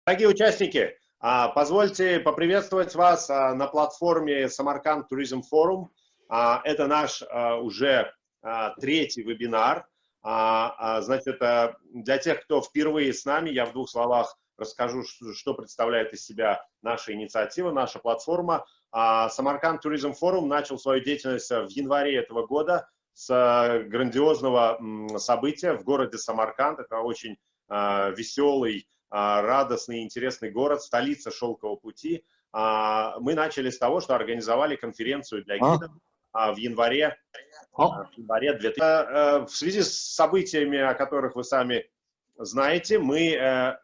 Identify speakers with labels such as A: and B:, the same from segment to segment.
A: Дорогие участники, позвольте поприветствовать вас на платформе Samarkand Tourism Forum. Это наш уже третий вебинар. Значит, для тех, кто впервые с нами, я в двух словах расскажу, что представляет из себя наша инициатива, наша платформа. Samarkand Tourism Forum начал свою деятельность в январе этого года с грандиозного события в городе Самарканд. Это очень веселый, радостный, интересный город, столица Шелкового пути. Мы начали с того, что организовали конференцию для гидов в январе 2000. В связи с событиями, о которых вы сами знаете, мы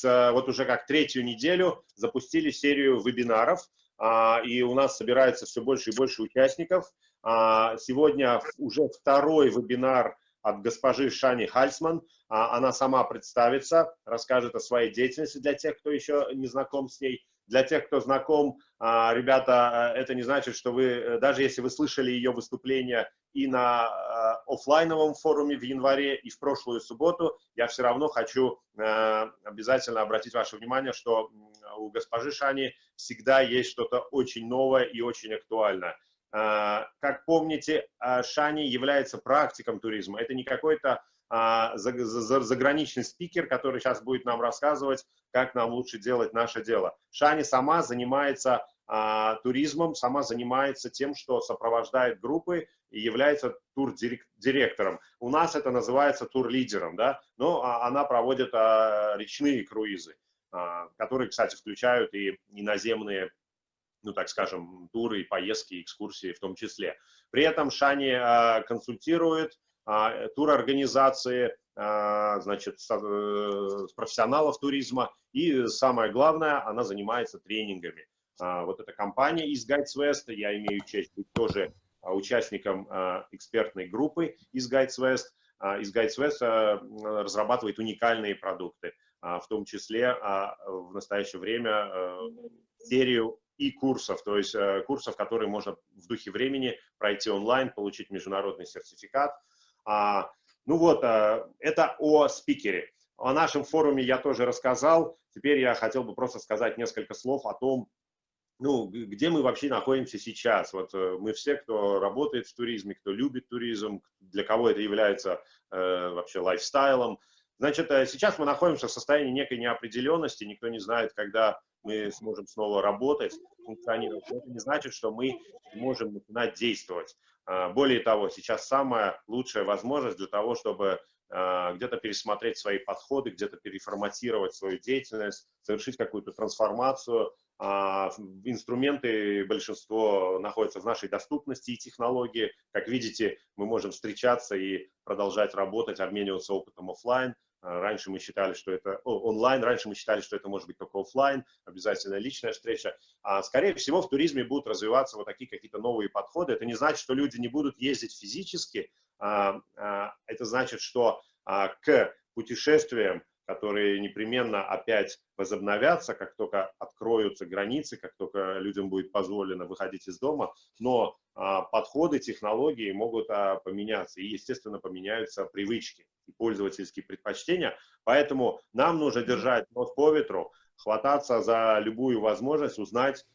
A: вот уже как третью неделю запустили серию вебинаров, и у нас собирается все больше и больше участников. Сегодня уже второй вебинар от госпожи Sjannie Hulsman. Она сама представится, расскажет о своей деятельности для тех, кто еще не знаком с ней. Для тех, кто знаком, ребята, это не значит, что вы, даже если вы слышали ее выступление и на офлайновом форуме в январе, и в прошлую субботу, я все равно хочу обязательно обратить ваше внимание, что у госпожи Sjannie всегда есть что-то очень новое и очень актуальное. Как помните, Sjannie является практиком туризма. Это не какой-то заграничный спикер, который сейчас будет нам рассказывать, как нам лучше делать наше дело. Sjannie сама занимается туризмом, сама занимается тем, что сопровождает группы и является тур-директором. У нас это называется тур-лидером, да? Но она проводит речные круизы, которые, кстати, включают и наземные, ну, так скажем, туры, поездки, экскурсии в том числе. При этом Sjannie консультирует турорганизации, значит, профессионалов туризма, и самое главное, она занимается тренингами. Вот эта компания EastguidesWest, я имею честь быть тоже участником экспертной группы EastguidesWest. EastguidesWest разрабатывает уникальные продукты, в том числе в настоящее время серию курсов, то есть курсов, которые можно в духе времени пройти онлайн, получить международный сертификат. Ну вот, это о спикере. О нашем форуме я тоже рассказал. Теперь я хотел бы просто сказать несколько слов о том, ну, где мы вообще находимся сейчас. Вот мы все, кто работает в туризме, кто любит туризм, для кого это является вообще лайфстайлом. Значит, сейчас мы находимся в состоянии некой неопределенности, никто не знает, когда мы сможем снова работать, функционировать. Это не значит, что мы можем начинать действовать. Более того, сейчас самая лучшая возможность для того, чтобы где-то пересмотреть свои подходы, где-то переформатировать свою деятельность, совершить какую-то трансформацию. Инструменты, большинство находятся в нашей доступности и технологии. Как видите, мы можем встречаться и продолжать работать, обмениваться опытом офлайн. Раньше мы считали, что это онлайн, раньше мы считали, что это может быть только офлайн, обязательно личная встреча. Скорее всего, в туризме будут развиваться вот такие какие-то новые подходы. Это не значит, что люди не будут ездить физически. Это значит, что к путешествиям, которые непременно опять возобновятся, как только откроются границы, как только людям будет позволено выходить из дома, но подходы, технологии могут поменяться, и, естественно, поменяются привычки и пользовательские предпочтения. Поэтому нам нужно держать нос по ветру, хвататься за любую возможность узнать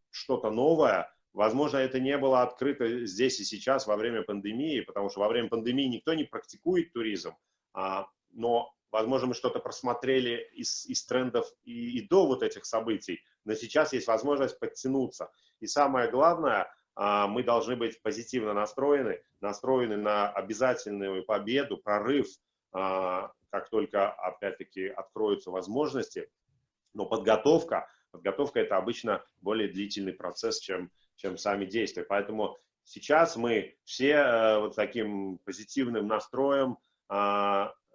A: что-то новое. Возможно, это не было открыто здесь и сейчас во время пандемии, потому что во время пандемии никто не практикует туризм, но, возможно, мы что-то просмотрели из трендов и до вот этих событий, но сейчас есть возможность подтянуться. И самое главное, мы должны быть позитивно настроены на обязательную победу, прорыв, как только, опять-таки, откроются возможности. Но подготовка это обычно более длительный процесс, чем сами действия. Поэтому сейчас мы все вот таким позитивным настроем.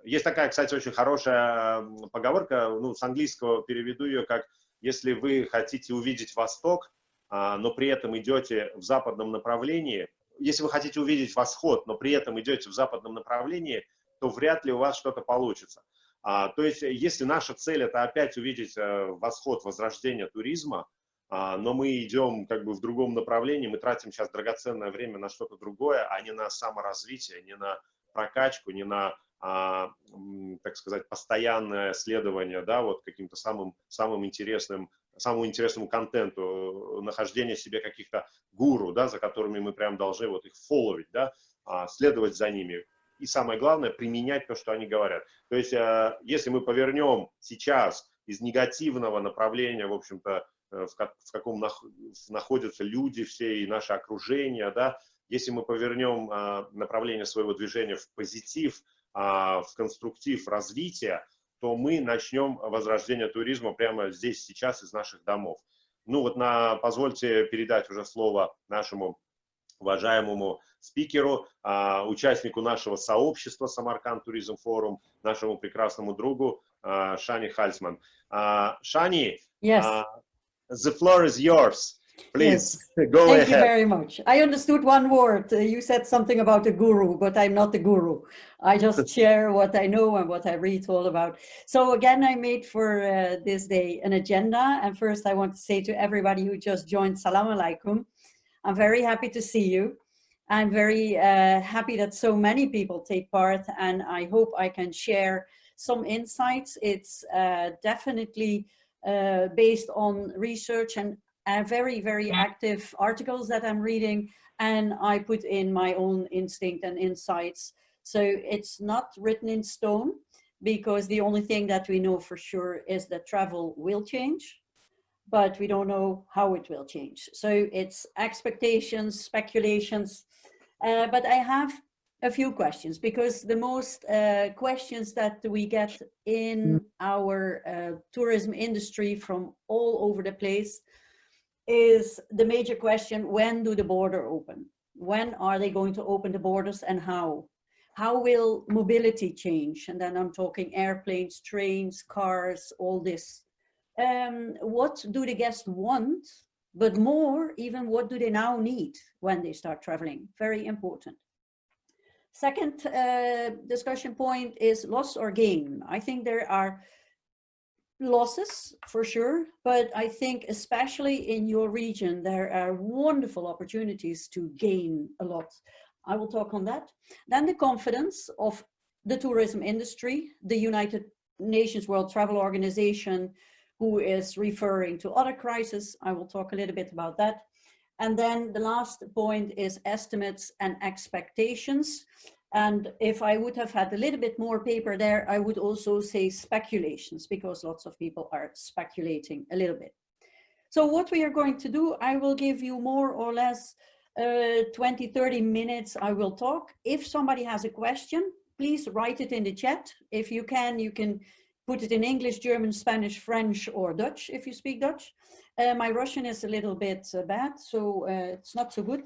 A: Есть такая, кстати, очень хорошая поговорка, ну, с английского переведу ее как: если вы хотите увидеть Восток, но при этом идете в западном направлении, если вы хотите увидеть восход, но при этом идете в западном направлении, то вряд ли у вас что-то получится. То есть, если наша цель – это опять увидеть восход, возрождение туризма, но мы идем как бы в другом направлении, мы тратим сейчас драгоценное время на что-то другое, а не на саморазвитие, не на прокачку, не на так сказать, постоянное следование, да, вот каким-то самому интересному контенту, нахождение себе каких-то гуру, да, за которыми мы прям должны вот их фолловить, да, следовать за ними. И самое главное, применять то, что они говорят. То есть, если мы повернем сейчас из негативного направления, в общем-то, в каком находятся люди все и наше окружение, да, если мы повернем направление своего движения в позитив, в конструктив развития, то мы начнем возрождение туризма прямо здесь, сейчас, из наших домов. Ну вот позвольте передать уже слово нашему уважаемому спикеру, участнику нашего сообщества Самарканд Туризм Форум, нашему прекрасному другу Sjannie Hulsman. Sjannie,
B: yes.
A: The floor is yours. Please,
B: yes.
A: go ahead.
B: Thank you very much. I understood one word. You said something about a guru, but I'm not the guru. I just share what I know and what I read all about. So again, I made for this day an agenda. And first I want to say to everybody who just joined, Salam Alaikum. I'm very happy to see you. I'm very happy that so many people take part, and I hope I can share some insights. It's definitely based on research and very, very active articles that I'm reading, and I put in my own instinct and insights. So it's not written in stone, because the only thing that we know for sure is that travel will change, but we don't know how it will change. So it's expectations, speculations, but I have a few questions, because the most questions that we get in our tourism industry from all over the place is the major question: when do the border open? When are they going to open the borders, and how? How will mobility change? And then I'm talking airplanes, trains, cars, all this. What do the guests want? But more, even, what do they now need when they start traveling? Very important. Second discussion point is loss or gain. I think there are losses for sure, but I think especially in your region, there are wonderful opportunities to gain a lot. I will talk on that. Then the confidence of the tourism industry, the United Nations World Travel Organization, who is referring to other crises. I will talk a little bit about that. And then the last point is estimates and expectations. And if I would have had a little bit more paper there, I would also say speculations, because lots of people are speculating a little bit. So what we are going to do, I will give you more or less 20, 30 minutes. I will talk. If somebody has a question, please write it in the chat. If you can put it in English, German, Spanish, French, or Dutch, if you speak Dutch. My Russian is a little bit bad, so it's not so good.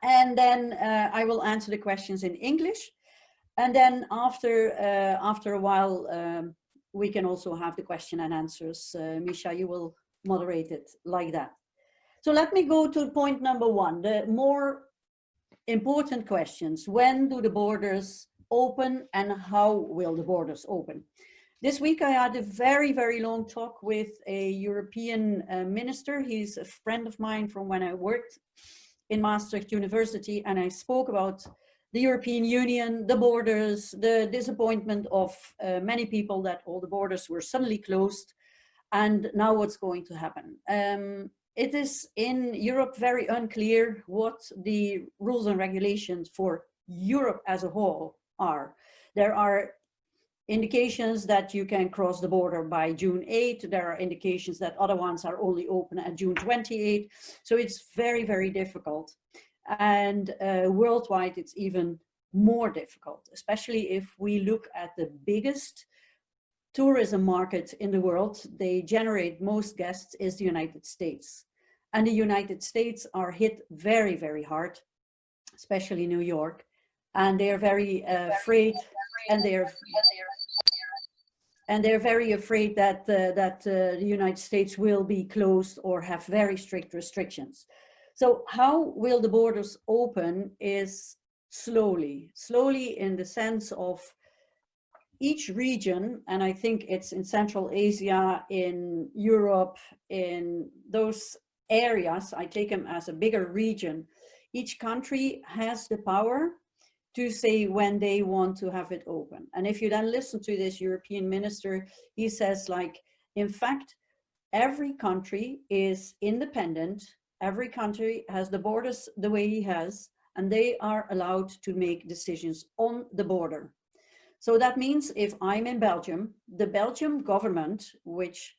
B: And then I will answer the questions in English. And then after a while, we can also have the question and answers. Misha, you will moderate it like that. So let me go to point number one, the more important questions. When do the borders open, and how will the borders open? This week I had a very, very long talk with a European minister. He's a friend of mine from when I worked in Maastricht University, and I spoke about the European Union, the borders, the disappointment of many people that all the borders were suddenly closed, and now what's going to happen. It is in Europe very unclear what the rules and regulations for Europe as a whole are. There are indications that you can cross the border by June 8. There are indications that other ones are only open at June 28. So it's very, very difficult. And worldwide, it's even more difficult, especially if we look at the biggest tourism market in the world. They generate most guests is the United States. And the United States are hit very, very hard, especially New York. And they're very afraid, and they're very afraid that the United States will be closed or have very strict restrictions. So how will the borders open is slowly in the sense of each region, and I think it's in Central Asia, in Europe, in those areas, I take them as a bigger region. Each country has the power to say when they want to have it open. And if you then listen to this European minister, he says, like, in fact, every country is independent. Every country has the borders the way he has, and they are allowed to make decisions on the border. So that means if I'm in Belgium, the Belgian government, which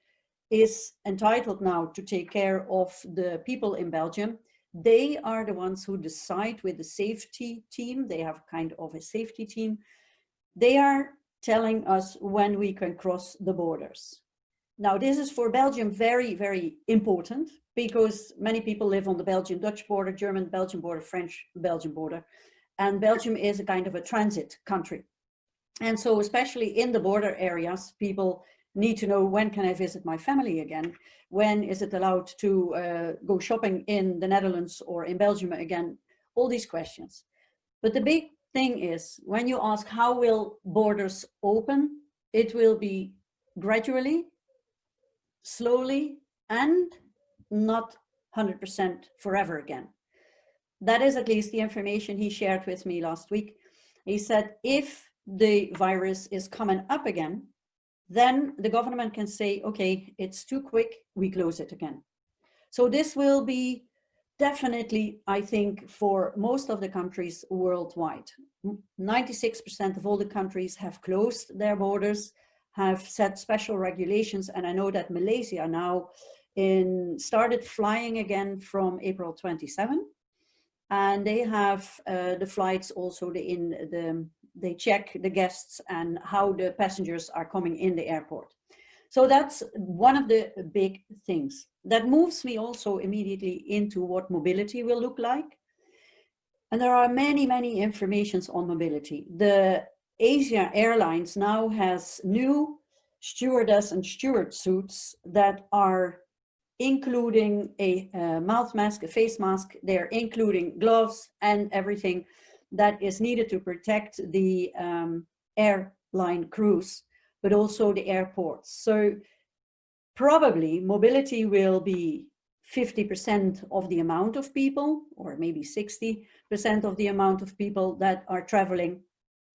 B: is entitled now to take care of the people in Belgium, they are the ones who decide with the safety team. They have kind of a safety team. They are telling us when we can cross the borders. Now, this is for Belgium very, very important, because many people live on the Belgian-Dutch border, German-Belgian border, French-Belgian border, and Belgium is a kind of a transit country. And so especially in the border areas, people need to know, when can I visit my family again? When is it allowed to go shopping in the Netherlands or in Belgium again? All these questions. But the big thing is, when you ask how will borders open, it will be gradually, slowly, and not 100% forever again. That is at least the information he shared with me last week. He said, if the virus is coming up again, then the government can say, okay, it's too quick, we close it again. So this will be definitely, I think, for most of the countries worldwide. 96% of all the countries have closed their borders, have set special regulations, and I know that Malaysia now started flying again from April 27, and they have the flights also they check the guests and how the passengers are coming in the airport. So that's one of the big things. That moves me also immediately into what mobility will look like. And there are many, many informations on mobility. The Asia Airlines now has new stewardess and steward suits that are including a mouth mask, a face mask. They're including gloves and everything that is needed to protect the airline crews, but also the airports. So probably mobility will be 50% of the amount of people, or maybe 60% of the amount of people that are traveling.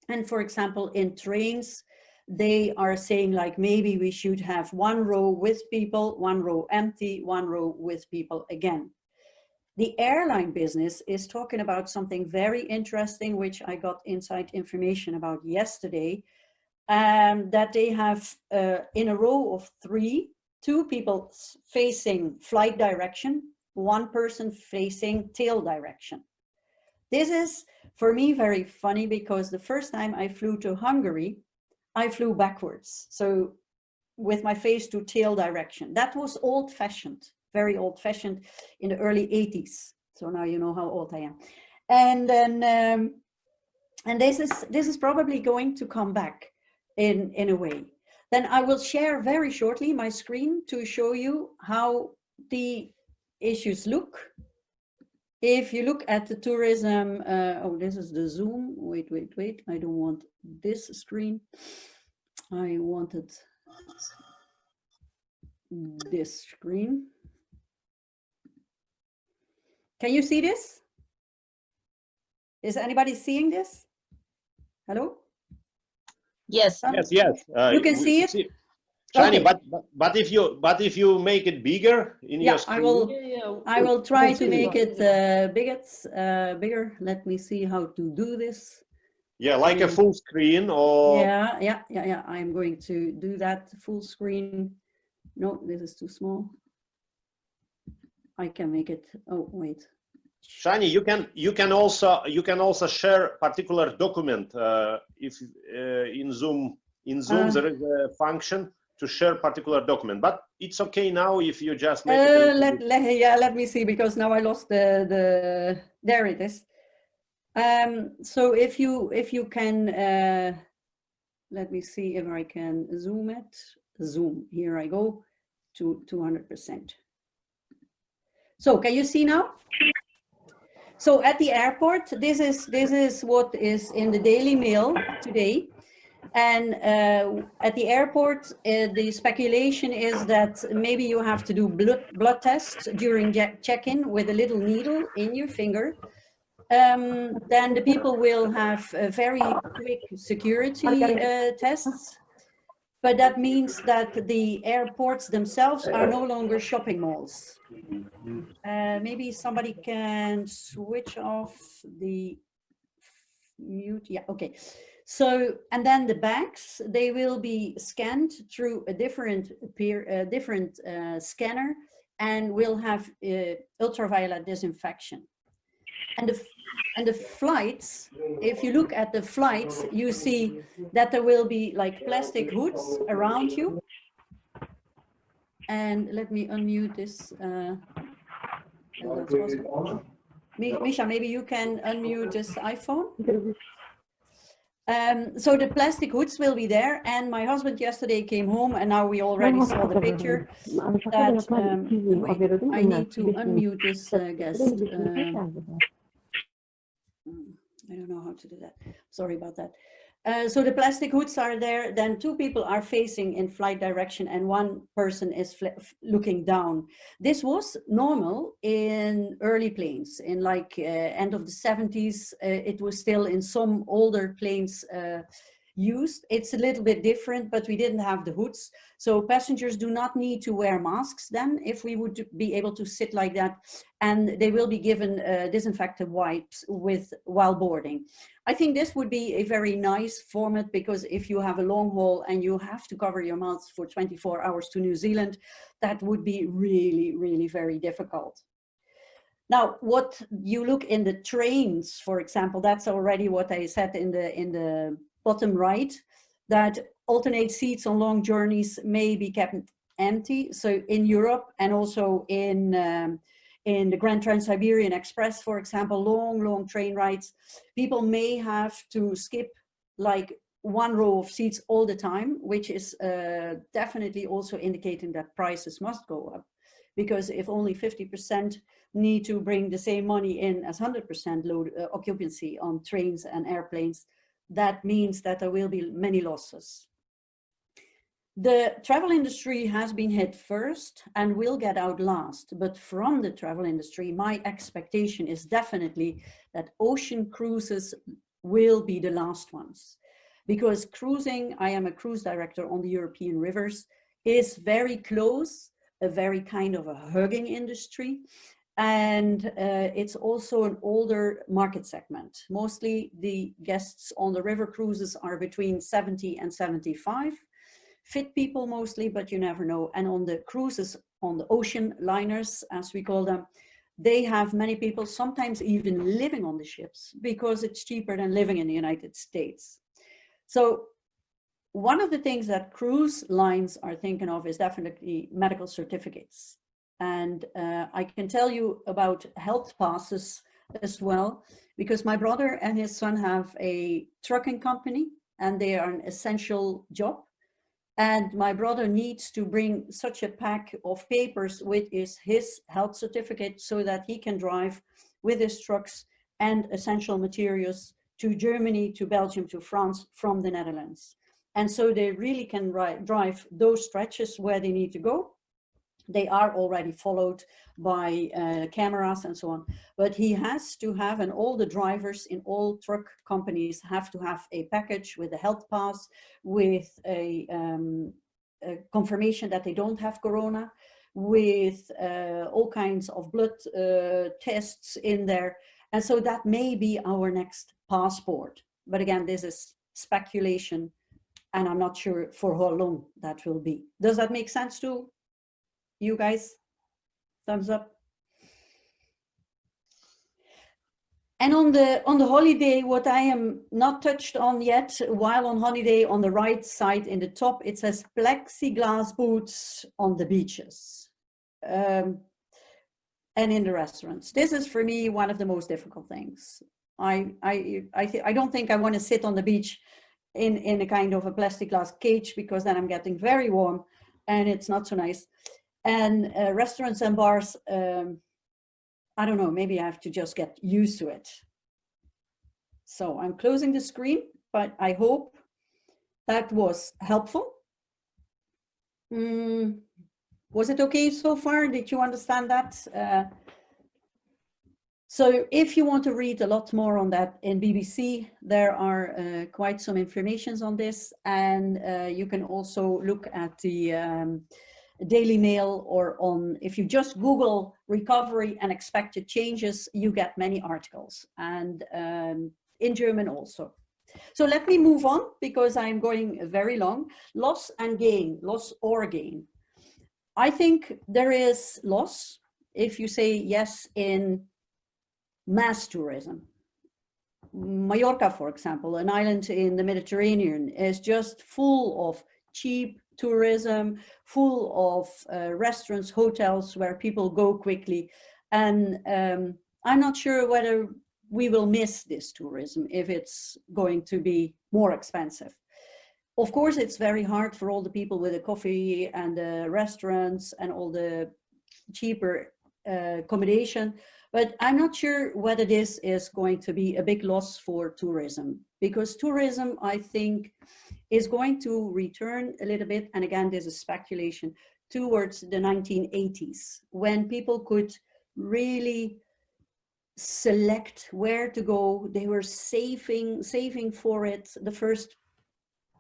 B: And for example, in trains, they are saying, like, maybe we should have one row with people, one row empty, one row with people again. The airline business is talking about something very interesting, which I got inside information about yesterday, that they have in a row of two people facing flight direction, one person facing tail direction. This is, for me, very funny, because the first time I flew to Hungary, I flew backwards. So with my face to tail direction. That was old-fashioned, very old-fashioned in the early 80s. So now you know how old I am. And then, and this is probably going to come back in a way. Then I will share very shortly my screen to show you how the issues look. If you look at the tourism, oh, this is the Zoom. Wait, I don't want this screen. I wanted this screen. Can you see this? Is anybody seeing this? Hello?
C: Yes.
A: Yes.
B: You can see it?
A: Sjannie,
B: Okay.
A: but if you make it bigger in your screen.
B: I will try to make it bigger. Let me see how to do this.
A: Yeah, like a full screen, or
B: Yeah. I'm going to do that full screen. No, this is too small. I can make it. Oh, wait.
A: Sjannie, you can also share particular document if in Zoom there is a function to share particular document, but it's okay now if you just make it.
B: Let me see, because now I lost the there it is. So if you can let me see if I can zoom it. Zoom, here I go to 200%. So can you see now? So at the airport, this is what is in the Daily Mail today. And at the airport, the speculation is that maybe you have to do blood tests during check-in with a little needle in your finger. Then the people will have very quick security tests. But that means that the airports themselves are no longer shopping malls. Maybe somebody can switch off the mute. Yeah, okay. So, and then the bags, they will be scanned through a different scanner and will have ultraviolet disinfection. And the flights, if you look at the flights, you see that there will be like plastic hoods around you. And let me unmute this. Misha, maybe you can unmute this iPhone. So the plastic hoods will be there, and my husband yesterday came home, and now we already saw the picture that, wait, I need to unmute this guest. I don't know how to do that. Sorry about that. So the plastic hoods are there, then two people are facing in flight direction and one person is looking down. This was normal in early planes. In like end of the 70s, it was still in some older planes used. It's a little bit different, but we didn't have the hoods. So passengers do not need to wear masks then, if we would be able to sit like that. And they will be given disinfectant wipes while boarding. I think this would be a very nice format, because if you have a long haul and you have to cover your mouth for 24 hours to New Zealand, that would be really, really very difficult. Now, what you look in the trains, for example, that's already what I said in the bottom right, that alternate seats on long journeys may be kept empty. So in Europe and also in the Grand Trans-Siberian Express, for example, long train rides, people may have to skip like one row of seats all the time, which is definitely also indicating that prices must go up. Because if only 50% need to bring the same money in as 100% load occupancy on trains and airplanes, that means that there will be many losses. The travel industry has been hit first and will get out last, but from the travel industry, my expectation is definitely that ocean cruises will be the last ones. Because cruising, I am a cruise director on the European rivers, is very close, a very kind of a hugging industry. And it's also an older market segment. Mostly the guests on the river cruises are between 70 and 75. Fit people mostly, but you never know. And on the cruises, on the ocean liners, as we call them, they have many people, sometimes even living on the ships, because it's cheaper than living in the United States. So one of the things that cruise lines are thinking of is definitely medical certificates. And I can tell you about health passes as well, because my brother and his son have a trucking company and they are an essential job. And my brother needs to bring such a pack of papers with his health certificate so that he can drive with his trucks and essential materials to Germany, to Belgium, to France from the Netherlands. And so they really can drive those stretches where they need to go. They are already followed by cameras and so on, but he has to have, and all the drivers in all truck companies have to have a package with a health pass, with a confirmation that they don't have corona, with all kinds of blood tests in there. And so that may be our next passport. But again, this is speculation, and I'm not sure for how long that will be. Does that make sense to you guys? Thumbs up. And on the holiday, what I am not touched on yet, while on holiday, on the right side in the top, it says plexiglass booths on the beaches and in the restaurants. This is for me one of the most difficult things. I don't think I want to sit on the beach in a kind of a plastic glass cage, because then I'm getting very warm and it's not so nice. And restaurants and bars, I don't know, maybe I have to just get used to it. So I'm closing the screen, but I hope that was helpful. Was it okay so far? Did you understand that? So if you want to read a lot more on that in BBC, there are quite some informations on this, and you can also look at the Daily Mail, or on, if you just Google recovery and expected changes, you get many articles, and in German also. So let me move on, because I'm going very long. Loss and gain, loss or gain. I think there is loss if you say yes in mass tourism. Mallorca, for example, an island in the Mediterranean, is just full of cheap tourism, full of restaurants, hotels where people go quickly. And I'm not sure whether we will miss this tourism if it's going to be more expensive. Of course, it's very hard for all the people with the coffee and the restaurants and all the cheaper accommodation, but I'm not sure whether this is going to be a big loss for tourism, because tourism, I think, is going to return a little bit, and again, there's a speculation, towards the 1980s, when people could really select where to go. They were saving for it. The first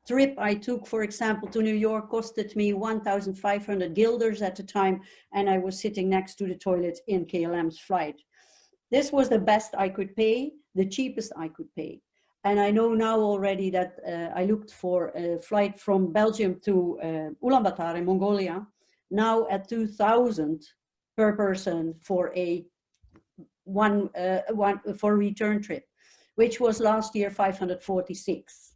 B: trip I took, for example, to New York costed me 1,500 guilders at the time, and I was sitting next to the toilet in KLM's flight. This was the best I could pay, the cheapest I could pay. And I know now already that I looked for a flight from Belgium to Ulaanbaatar in Mongolia, now at 2,000 per person for a return trip, which was last year 546.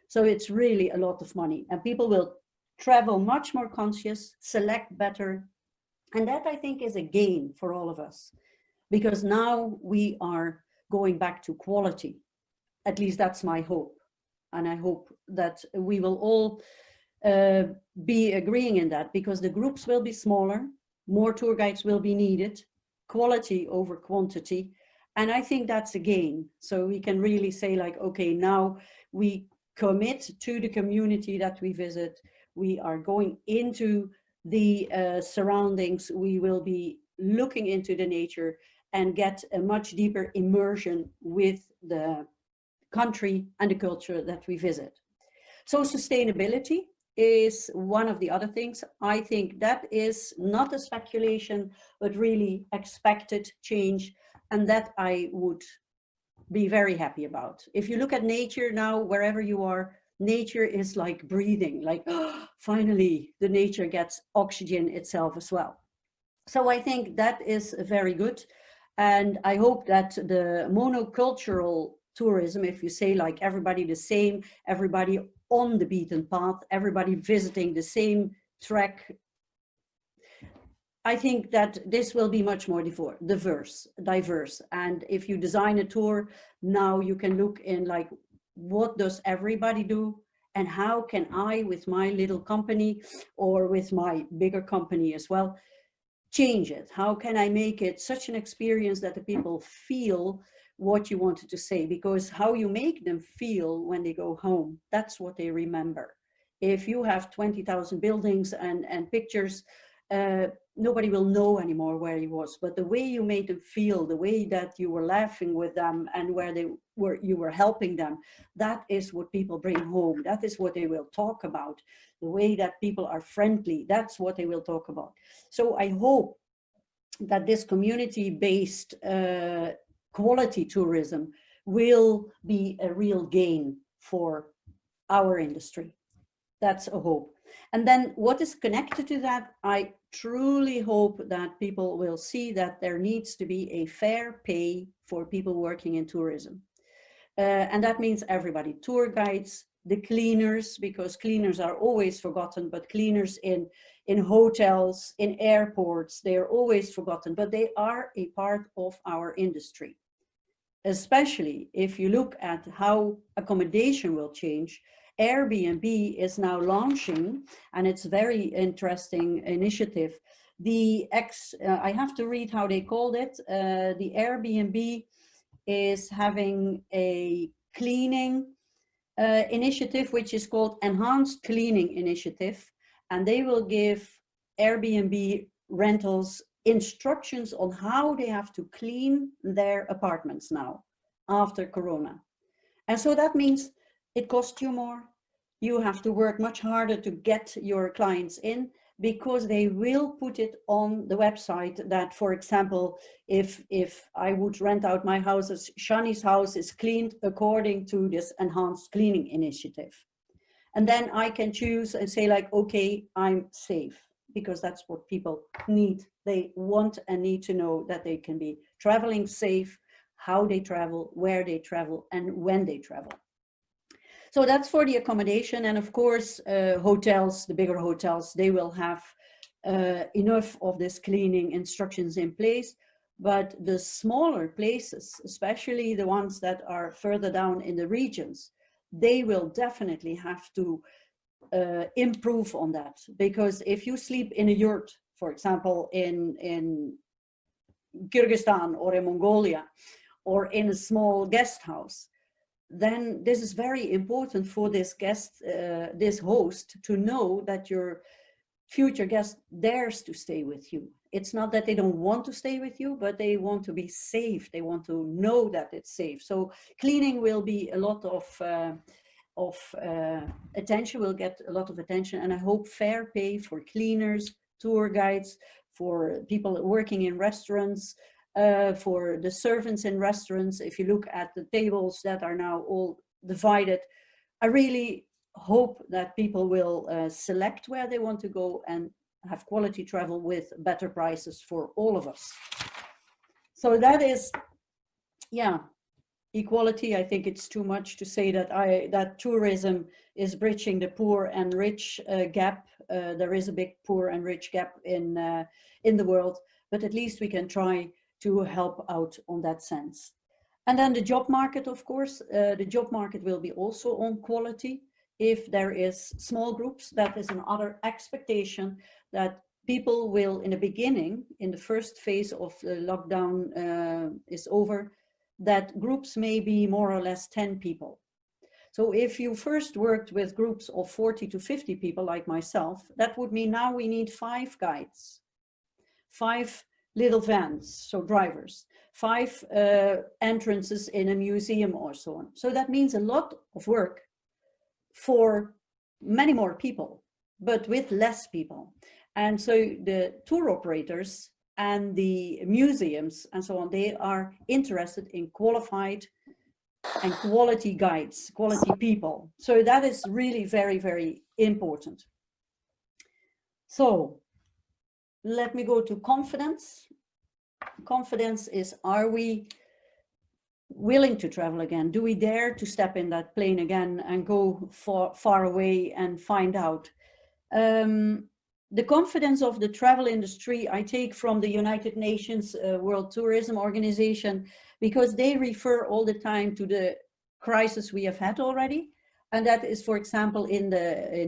B: So it's really a lot of money, and people will travel much more conscious, select better. And that, I think, is a gain for all of us, because now we are going back to quality. At least that's my hope. And I hope that we will all be agreeing in that, because the groups will be smaller, more tour guides will be needed, quality over quantity. And I think that's a gain. So we can really say, like, okay, now we commit to the community that we visit. We are going into the surroundings. We will be looking into the nature and get a much deeper immersion with the country and the culture that we visit. So sustainability is one of the other things. I think that is not a speculation, but really expected change, and that I would be very happy about. If you look at nature now, wherever you are, nature is like breathing, like, oh, finally the nature gets oxygen itself as well. So I think that is very good. And I hope that the monocultural tourism, if you say like everybody the same, everybody on the beaten path, everybody visiting the same track, I think that this will be much more diverse. And if you design a tour, now you can look in like, what does everybody do? And how can I, with my little company or with my bigger company as well, change it? How can I make it such an experience that the people feel what you wanted to say? Because how you make them feel when they go home, that's what they remember. If you have 20,000 buildings and pictures, nobody will know anymore where he was. But the way you made them feel, the way that you were laughing with them and where you were helping them, that is what people bring home. That is what they will talk about. The way that people are friendly, that's what they will talk about. So I hope that this community-based quality tourism will be a real gain for our industry. That's a hope. And then what is connected to that, I truly hope that people will see that there needs to be a fair pay for people working in tourism. And that means everybody, tour guides, the cleaners, because cleaners are always forgotten, but cleaners in hotels, in airports, they are always forgotten, but they are a part of our industry. Especially if you look at how accommodation will change. Airbnb is now launching, and it's a very interesting initiative. I have to read how they called it. The Airbnb is having a cleaning initiative, which is called Enhanced Cleaning Initiative. And they will give Airbnb rentals instructions on how they have to clean their apartments now after Corona. And so that means it costs you more. You have to work much harder to get your clients in, because they will put it on the website that, for example, if I would rent out my house, as Sjannie's house is cleaned according to this enhanced cleaning initiative. And then I can choose and say like, okay, I'm safe, because that's what people need. They want and need to know that they can be traveling safe, how they travel, where they travel, and when they travel. So that's for the accommodation. And of course, hotels, the bigger hotels, they will have enough of this cleaning instructions in place. But the smaller places, especially the ones that are further down in the regions, they will definitely have to improve on that. Because if you sleep in a yurt, for example, in Kyrgyzstan or in Mongolia, or in a small guest house, then this is very important for this guest, this host, to know that your future guest dares to stay with you. It's not that they don't want to stay with you, but they want to be safe. They want to know that it's safe. So cleaning will be a lot of attention, will get a lot of attention. And I hope fair pay for cleaners, tour guides, for people working in restaurants, for the servants in restaurants. If you look at the tables that are now all divided, I really hope that people will select where they want to go and have quality travel with better prices for all of us. So that is, yeah, equality. I think it's too much to say that that tourism is bridging the poor and rich gap. There is a big poor and rich gap in the world, but at least we can try to help out on that sense. And then the job market, of course, the job market will be also on quality. If there is small groups, that is another expectation that people will, in the beginning, in the first phase of the lockdown is over, that groups may be more or less 10 people. So if you first worked with groups of 40 to 50 people like myself, that would mean now we need 5 guides, 5 little vans, so drivers, 5 entrances in a museum or so on. So that means a lot of work for many more people, but with less people. And so the tour operators and the museums and so on, they are interested in qualified and quality guides, quality people. So that is really very, very important. So let me go to confidence. Confidence is, are we willing to travel again? Do we dare to step in that plane again and go far away and find out? The confidence of the travel industry I take from the United Nations World Tourism Organization, because they refer all the time to the crisis we have had already. And that is, for example, in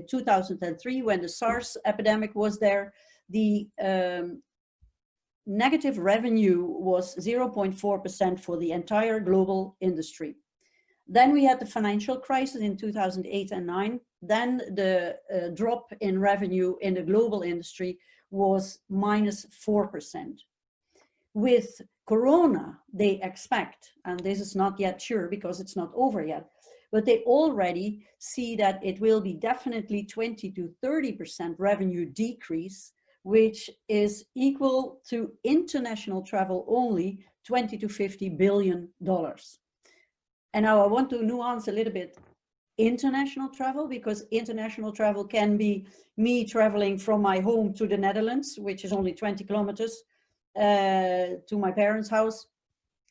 B: 2003, when the SARS epidemic was there, the negative revenue was 0.4% for the entire global industry. Then we had the financial crisis in 2008 and 9. Then the drop in revenue in the global industry was -4%. With Corona, they expect, and this is not yet sure because it's not over yet, but they already see that it will be definitely 20 to 30% revenue decrease, which is equal to international travel only $20 to $50 billion. And now I want to nuance a little bit international travel, because international travel can be me traveling from my home to the Netherlands, which is only 20 kilometers to my parents' house.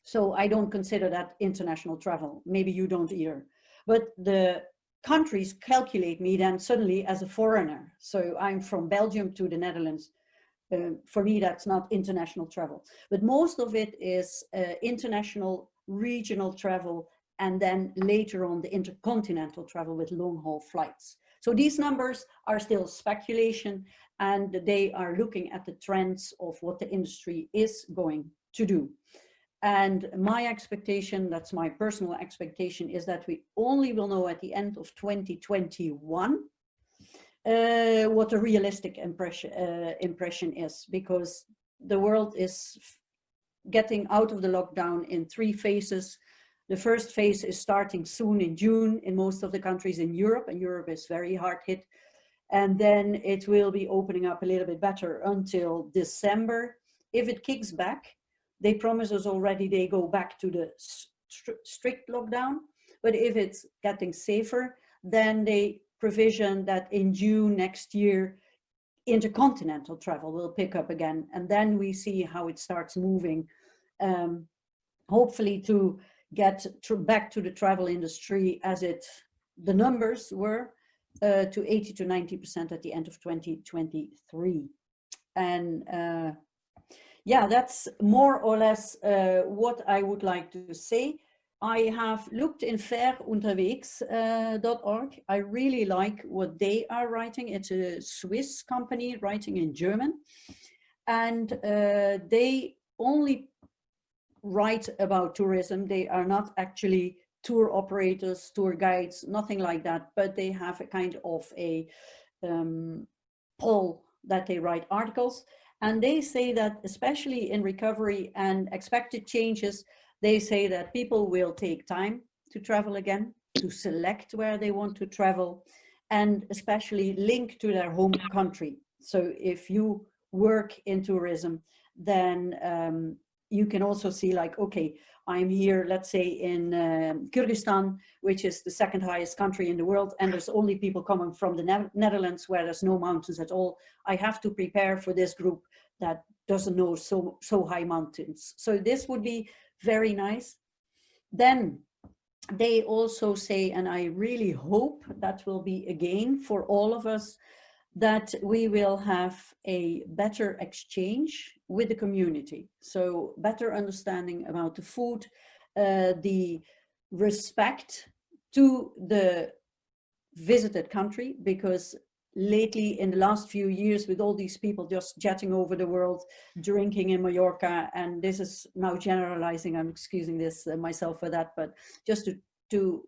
B: So I don't consider that international travel. Maybe you don't either. But the countries calculate me then suddenly as a foreigner. So I'm from Belgium to the Netherlands. For me, that's not international travel. But most of it is international, regional travel, and then later on the intercontinental travel with long-haul flights. So these numbers are still speculation, and they are looking at the trends of what the industry is going to do. And my expectation, that's my personal expectation, is that we only will know at the end of 2021 what a realistic impression is, because the world is getting out of the lockdown in 3 phases. The first phase is starting soon in June in most of the countries in Europe, and Europe is very hard hit. And then it will be opening up a little bit better until December. If it kicks back, they promise us already they go back to the strict lockdown. But if it's getting safer, then they provision that in June next year, intercontinental travel will pick up again. And then we see how it starts moving, hopefully to get back to the travel industry as the numbers were to 80 to 90% at the end of 2023. And yeah, that's more or less what I would like to say. I have looked in verunterwegs.org. I really like what they are writing. It's a Swiss company writing in German. And they only write about tourism. They are not actually tour operators, tour guides, nothing like that. But they have a kind of a poll that they write articles. And they say that especially in recovery and expected changes, they say that people will take time to travel again, to select where they want to travel, and especially link to their home country. So if you work in tourism, then you can also see like, okay, I'm here, let's say in Kyrgyzstan, which is the 2nd highest country in the world, and there's only people coming from the Netherlands where there's no mountains at all. I have to prepare for this group that doesn't know so high mountains. So this would be very nice. Then they also say, and I really hope that will be again for all of us, that we will have a better exchange with the community. So better understanding about the food, the respect to the visited country, because lately in the last few years with all these people just jetting over the world, drinking in Mallorca, and this is now generalizing, I'm excusing this myself for that, but just to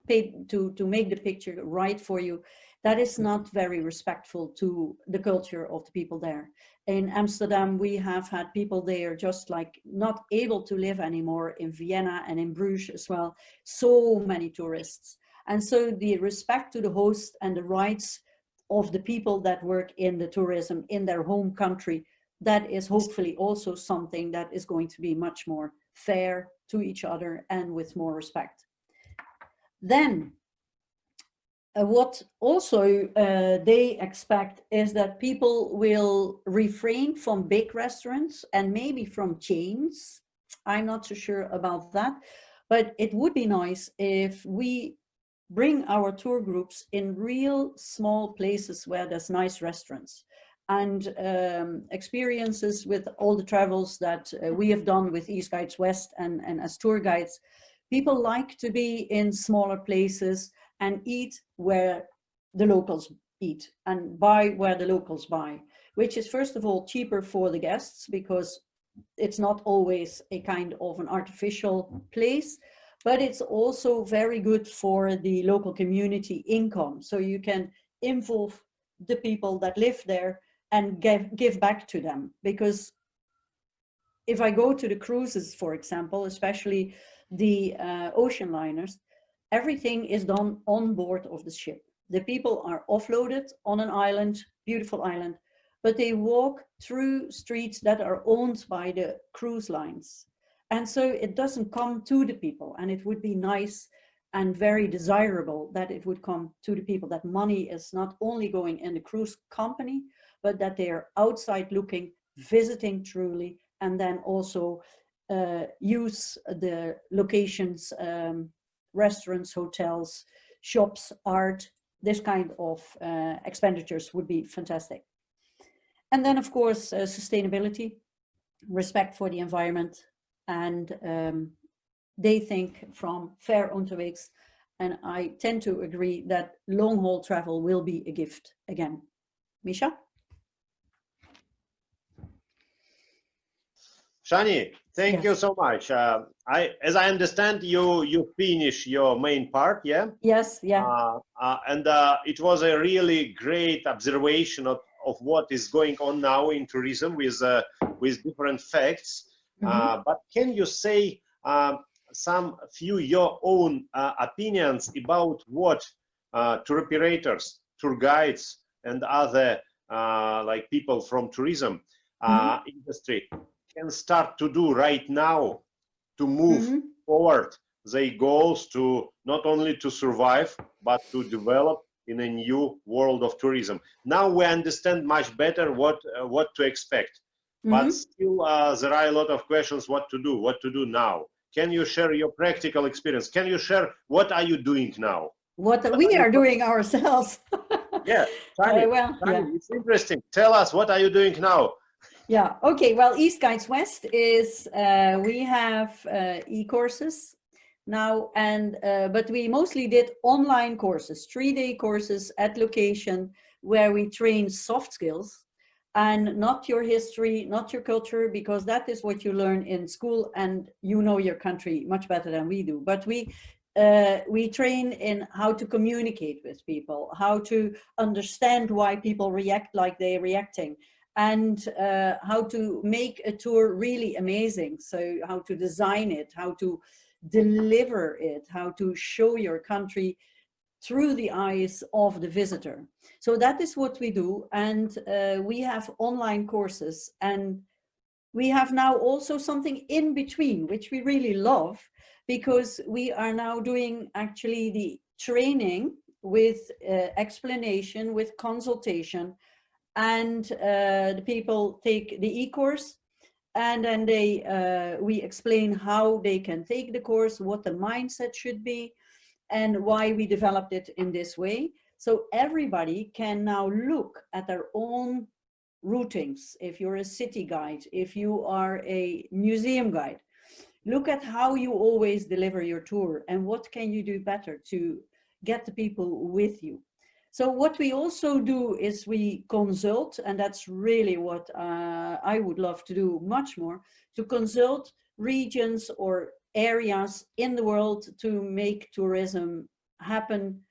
B: make the picture right for you, that is not very respectful to the culture of the people there. In Amsterdam, we have had people there just like not able to live anymore, in Vienna and in Bruges as well, so many tourists. And so the respect to the host and the rights of the people that work in the tourism in their home country, that is hopefully also something that is going to be much more fair to each other and with more respect. Then what also they expect is that people will refrain from big restaurants and maybe from chains. I'm not so sure about that, but it would be nice if we bring our tour groups in real small places where there's nice restaurants. And experiences with all the travels that we have done with EastguidesWest and as tour guides, people like to be in smaller places and eat where the locals eat and buy where the locals buy, which is first of all cheaper for the guests because it's not always a kind of an artificial place, but it's also very good for the local community income. So you can involve the people that live there and give back to them. Because if I go to the cruises, for example, especially the ocean liners, everything is done on board of the ship. The people are offloaded on an island, beautiful island, but they walk through streets that are owned by the cruise lines. And so it doesn't come to the people, and it would be nice and very desirable that it would come to the people, that money is not only going in the cruise company, but that they are outside looking, visiting truly, and then also use the locations, restaurants, hotels, shops, art, this kind of expenditures would be fantastic. And then of course, sustainability, respect for the environment, and they think from Ver Unterwegs, and I tend to agree that long haul travel will be a gift again. Misha?
A: Sjannie, thank you so much. As I understand, you finish your main part, yeah?
B: Yes, yeah.
A: And it was a really great observation of what is going on now in tourism with with different facts. But can you say some few your own opinions about what tour operators, tour guides, and other like people from tourism industry can start to do right now to move forward their goals to not only to survive but to develop in a new world of tourism? Now we understand much better what to expect, but still there are a lot of questions what to do now. Can you share your practical experience? Can you share what are you doing now?
B: What we are doing ourselves.
A: Yeah, Sjannie,
B: Well, yeah.
A: It's interesting. Tell us, what are you doing now?
B: Yeah, okay, well, EastguidesWest is, we have e-courses now, and but we mostly did online courses, 3-day courses at location where we train soft skills and not your history, not your culture, because that is what you learn in school and you know your country much better than we do. But we train in how to communicate with people, how to understand why people react like they're reacting, and how to make a tour really amazing. So how to design it, how to deliver it, how to show your country through the eyes of the visitor. So that is what we do. And we have online courses, and we have now also something in between, which we really love, because we are now doing actually the training with explanation, with consultation, and the people take the e-course, and then we explain how they can take the course, what the mindset should be, and why we developed it in this way. So everybody can now look at their own routings. If you're a city guide, if you are a museum guide, look at how you always deliver your tour and what can you do better to get the people with you. So what we also do is we consult, and that's really what I would love to do much more, to consult regions or areas in the world to make tourism happen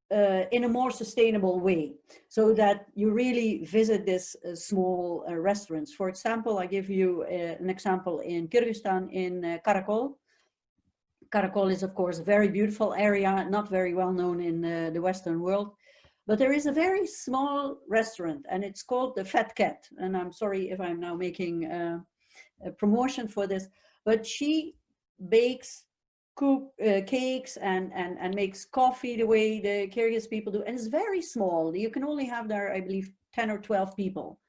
B: in a more sustainable way, so that you really visit this small restaurants. For example, I give you an example in Kyrgyzstan, in Karakol. Karakol is, of course, a very beautiful area, not very well known in the Western world. But there is a very small restaurant, and it's called the Fat Cat. And I'm sorry if I'm now making a promotion for this, but she bakes cakes and makes coffee the way the Kyrgyz people do. And it's very small. You can only have there, I believe, 10 or 12 people.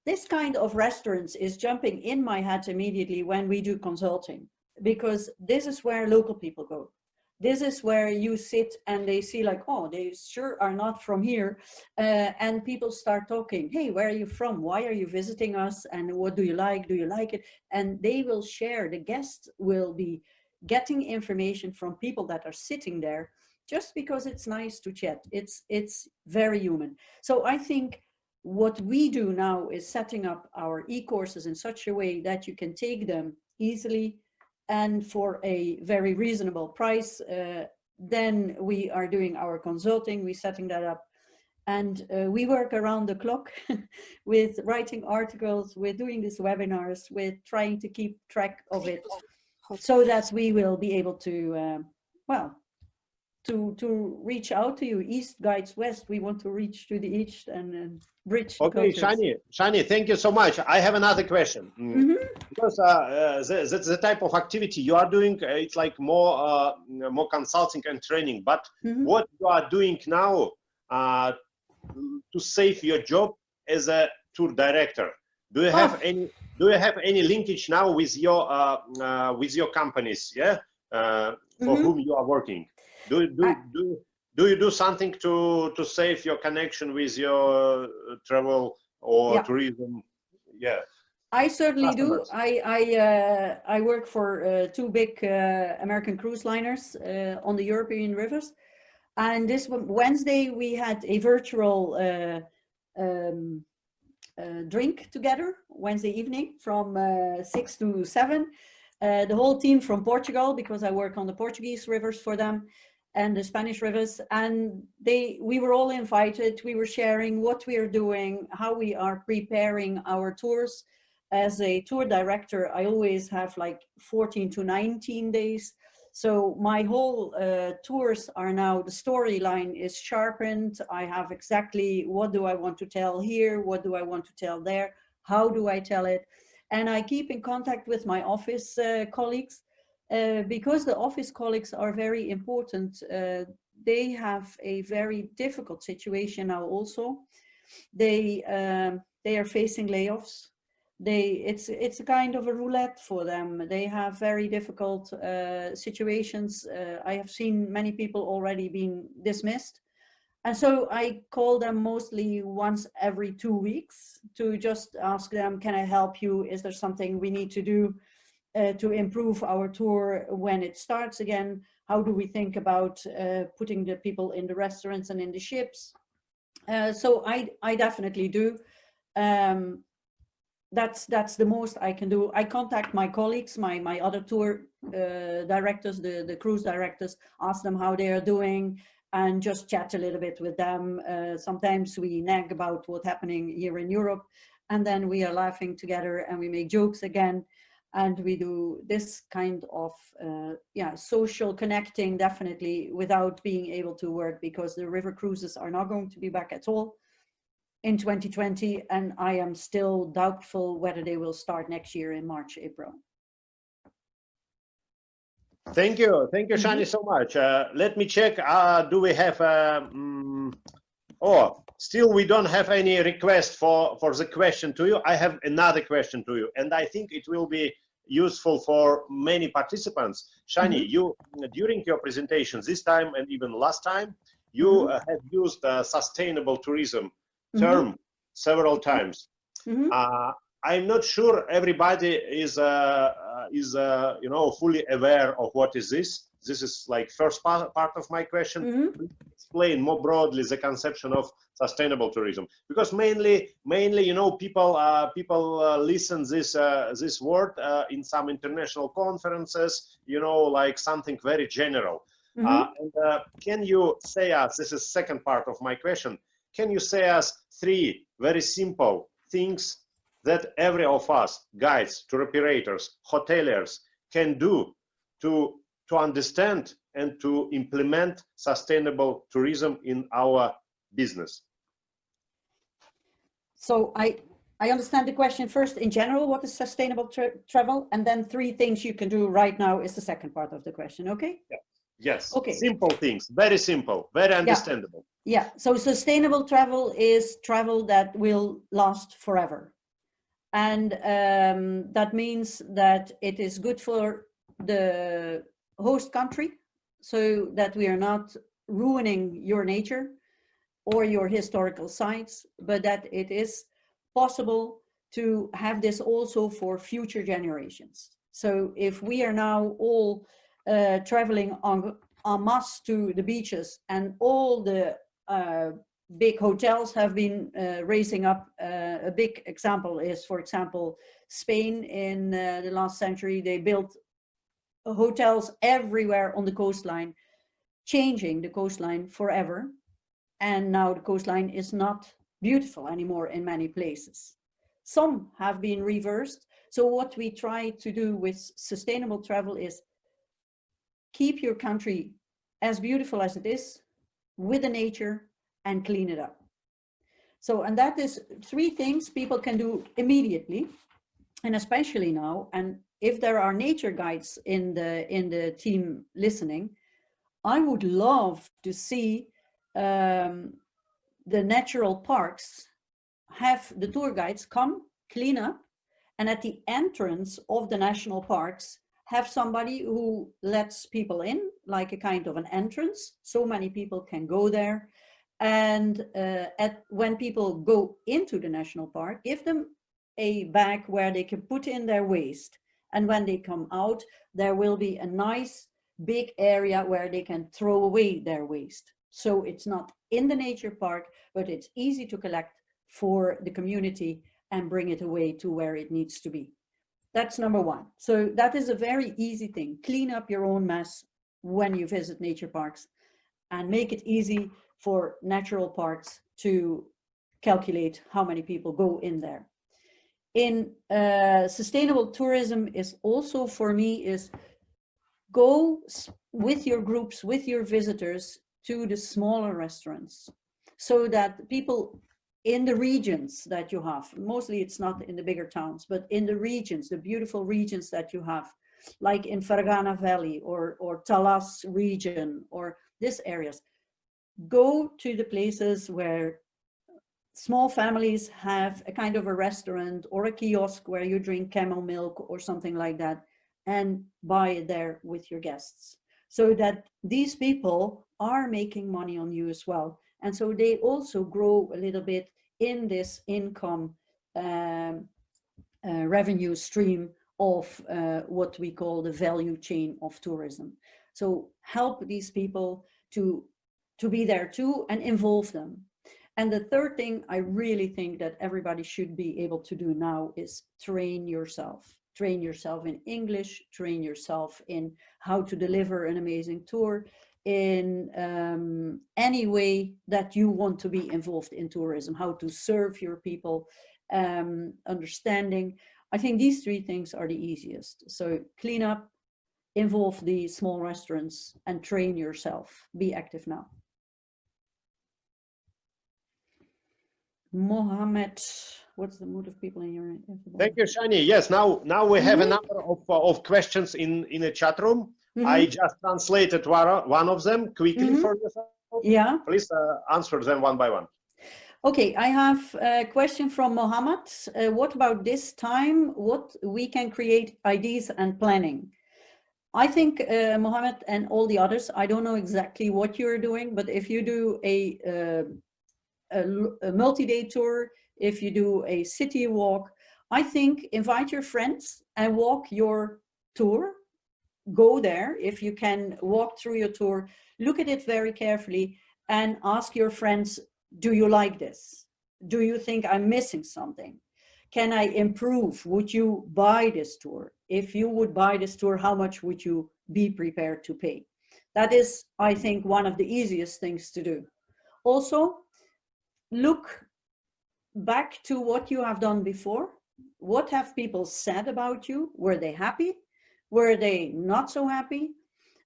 B: This kind of restaurants is jumping in my head immediately when we do consulting, because this is where local people go. This is where you sit and they see like, oh, they sure are not from here. And people start talking, hey, where are you from? Why are you visiting us? And what do you like? Do you like it? And they will share, the guests will be getting information from people that are sitting there just because it's nice to chat. It's very human. So I think what we do now is setting up our e-courses in such a way that you can take them easily and for a very reasonable price. Then we are doing our consulting, we're setting that up, and we work around the clock with writing articles, with doing these webinars, with trying to keep track of it, so that we will be able to, well, to reach out to you. EastguidesWest, we want to reach to the east and bridge.
A: Okay, Sjannie, thank you so much. I have another question. Because the type of activity you are doing, it's like more consulting and training. But what you are doing now to save your job as a tour director, do you have any? Do you have any linkage now with your companies? Yeah, for whom you are working. Do you do something to save your connection with your travel or tourism? Yeah,
B: I certainly
A: customers.
B: do. I work for 2 big American cruise liners on the European rivers, and this Wednesday we had a virtual drink together, Wednesday evening from 6 to 7. The whole team from Portugal, because I work on the Portuguese rivers for them and the Spanish rivers, and we were all invited. We were sharing what we are doing, how we are preparing our tours, As a tour director, I always have like 14 to 19 days. So my whole tours are now, the storyline is sharpened. I have exactly what do I want to tell here, what do I want to tell there, how do I tell it? And I keep in contact with my office colleagues because the office colleagues are very important. They have a very difficult situation now also. They are facing layoffs. It's a kind of a roulette for them. They have very difficult situations. I have seen many people already being dismissed. And so I call them mostly once every 2 weeks to just ask them, can I help you? Is there something we need to do to improve our tour when it starts again? How do we think about putting the people in the restaurants and in the ships? So I definitely do. That's the most I can do. I contact my colleagues, my other tour directors, the cruise directors, ask them how they are doing, and just chat a little bit with them. Sometimes we nag about what's happening here in Europe, and then we are laughing together and we make jokes again. And we do this kind of social connecting, definitely, without being able to work, because the river cruises are not going to be back at all in 2020, and I am still doubtful whether they will start next year in March, April.
A: Thank you, Sjannie, so much. Let me check. Do we have? Still we don't have any request for the question to you. I have another question to you, and I think it will be useful for many participants. Sjannie, you during your presentation this time and even last time, you have used sustainable tourism term several times. I'm not sure everybody is fully aware of what is this. This is like first part of my question. Explain more broadly the conception of sustainable tourism, because mainly people listen this word in some international conferences, like something very general. Can you say us, this is second part of my question, can you say us 3 very simple things that every of us, guides, tour operators, hoteliers, can do to understand and to implement sustainable tourism in our business?
B: So I understand the question first in general, what is sustainable travel? And then 3 things you can do right now is the second part of the question, okay?
A: Yeah. Yes,
B: okay.
A: Simple things, very simple, very understandable.
B: Yeah, so sustainable travel is travel that will last forever. And that means that it is good for the host country, so that we are not ruining your nature or your historical sites, but that it is possible to have this also for future generations. So if we are now all traveling en masse to the beaches, and all the big hotels have been raising up. A big example is, for example, Spain in the last century. They built hotels everywhere on the coastline, changing the coastline forever. And now the coastline is not beautiful anymore in many places. Some have been reversed. So what we try to do with sustainable travel is keep your country as beautiful as it is, with the nature, and clean it up. So, and that is 3 things people can do immediately, and especially now. And if there are nature guides in the team listening, I would love to see the natural parks have the tour guides come, clean up, and at the entrance of the national parks, have somebody who lets people in, like a kind of an entrance, so many people can go there. And when people go into the national park, give them a bag where they can put in their waste. And when they come out, there will be a nice big area where they can throw away their waste. So it's not in the nature park, but it's easy to collect for the community and bring it away to where it needs to be. That's number 1. So that is a very easy thing. Clean up your own mess when you visit nature parks, and make it easy for natural parks to calculate how many people go in there. in sustainable tourism is also for me is go with your groups, with your visitors to the smaller restaurants, so that people in the regions that you have, mostly it's not in the bigger towns, but in the regions, the beautiful regions that you have, like in Fergana Valley or Talas region or these areas, go to the places where small families have a kind of a restaurant or a kiosk where you drink camel milk or something like that, and buy it there with your guests, so that these people are making money on you as well. And so they also grow a little bit in this income revenue stream of what we call the value chain of tourism. So help these people to be there too and involve them. And the third thing I really think that everybody should be able to do now is train yourself. Train yourself in English, train yourself in how to deliver an amazing tour, in any way that you want to be involved in tourism, how to serve your people, understanding. I think these three things are the easiest. So clean up, involve the small restaurants, and train yourself. Be active now. Mohammed, what's the mood of people in your?
A: Thank you, Sjannie. Yes, now we have a number of questions in the chat room. I just translated one of them quickly for yourself.
B: Yeah.
A: Please answer them one by one.
B: Okay, I have a question from Mohammed. What about this time? What we can create ideas and planning? I think Mohammed and all the others, I don't know exactly what you're doing, but if you do a multi-day tour, if you do a city walk, I think invite your friends and walk your tour. Go there. If you can walk through your tour, look at it very carefully and ask your friends, do you like this? Do you think I'm missing something? Can I improve? Would you buy this tour? If you would buy this tour, how much would you be prepared to pay? That is, I think, one of the easiest things to do. Also, look back to what you have done before. What have people said about you? Were they happy? Were they not so happy?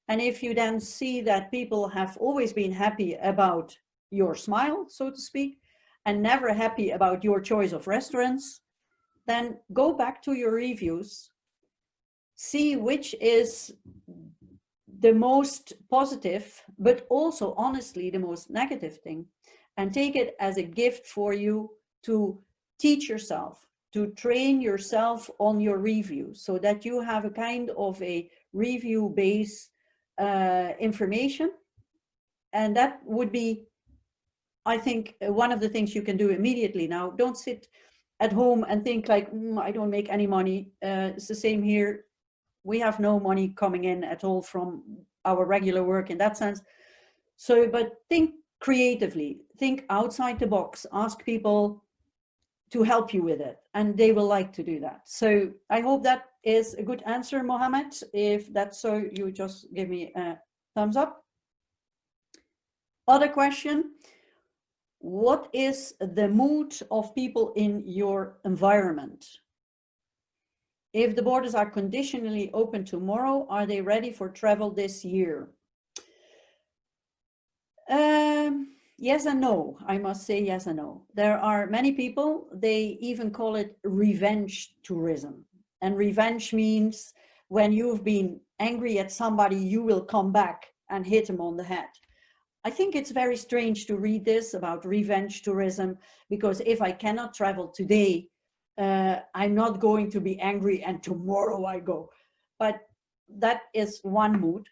B: And if you then see that people have always been happy about your smile, so to speak, and never happy about your choice of restaurants, then go back to your reviews, see which is the most positive, but also honestly the most negative thing, and take it as a gift for you to teach yourself, to train yourself on your reviews, so that you have a kind of a review-based information. And that would be, I think, one of the things you can do immediately now. Don't sit at home and think like, I don't make any money. It's the same here. We have no money coming in at all from our regular work in that sense. So, but think creatively, think outside the box, ask people to help you with it, and they will like to do that. So I hope that is a good answer, Mohammed. If that's so, you just give me a thumbs up. Other question, what is the mood of people in your environment? If the borders are conditionally open tomorrow, are they ready for travel this year? Yes and no. I must say yes and no. There are many people, they even call it revenge tourism. And revenge means when you've been angry at somebody, you will come back and hit them on the head. I think it's very strange to read this about revenge tourism, because if I cannot travel today, I'm not going to be angry and tomorrow I go. But that is one mood.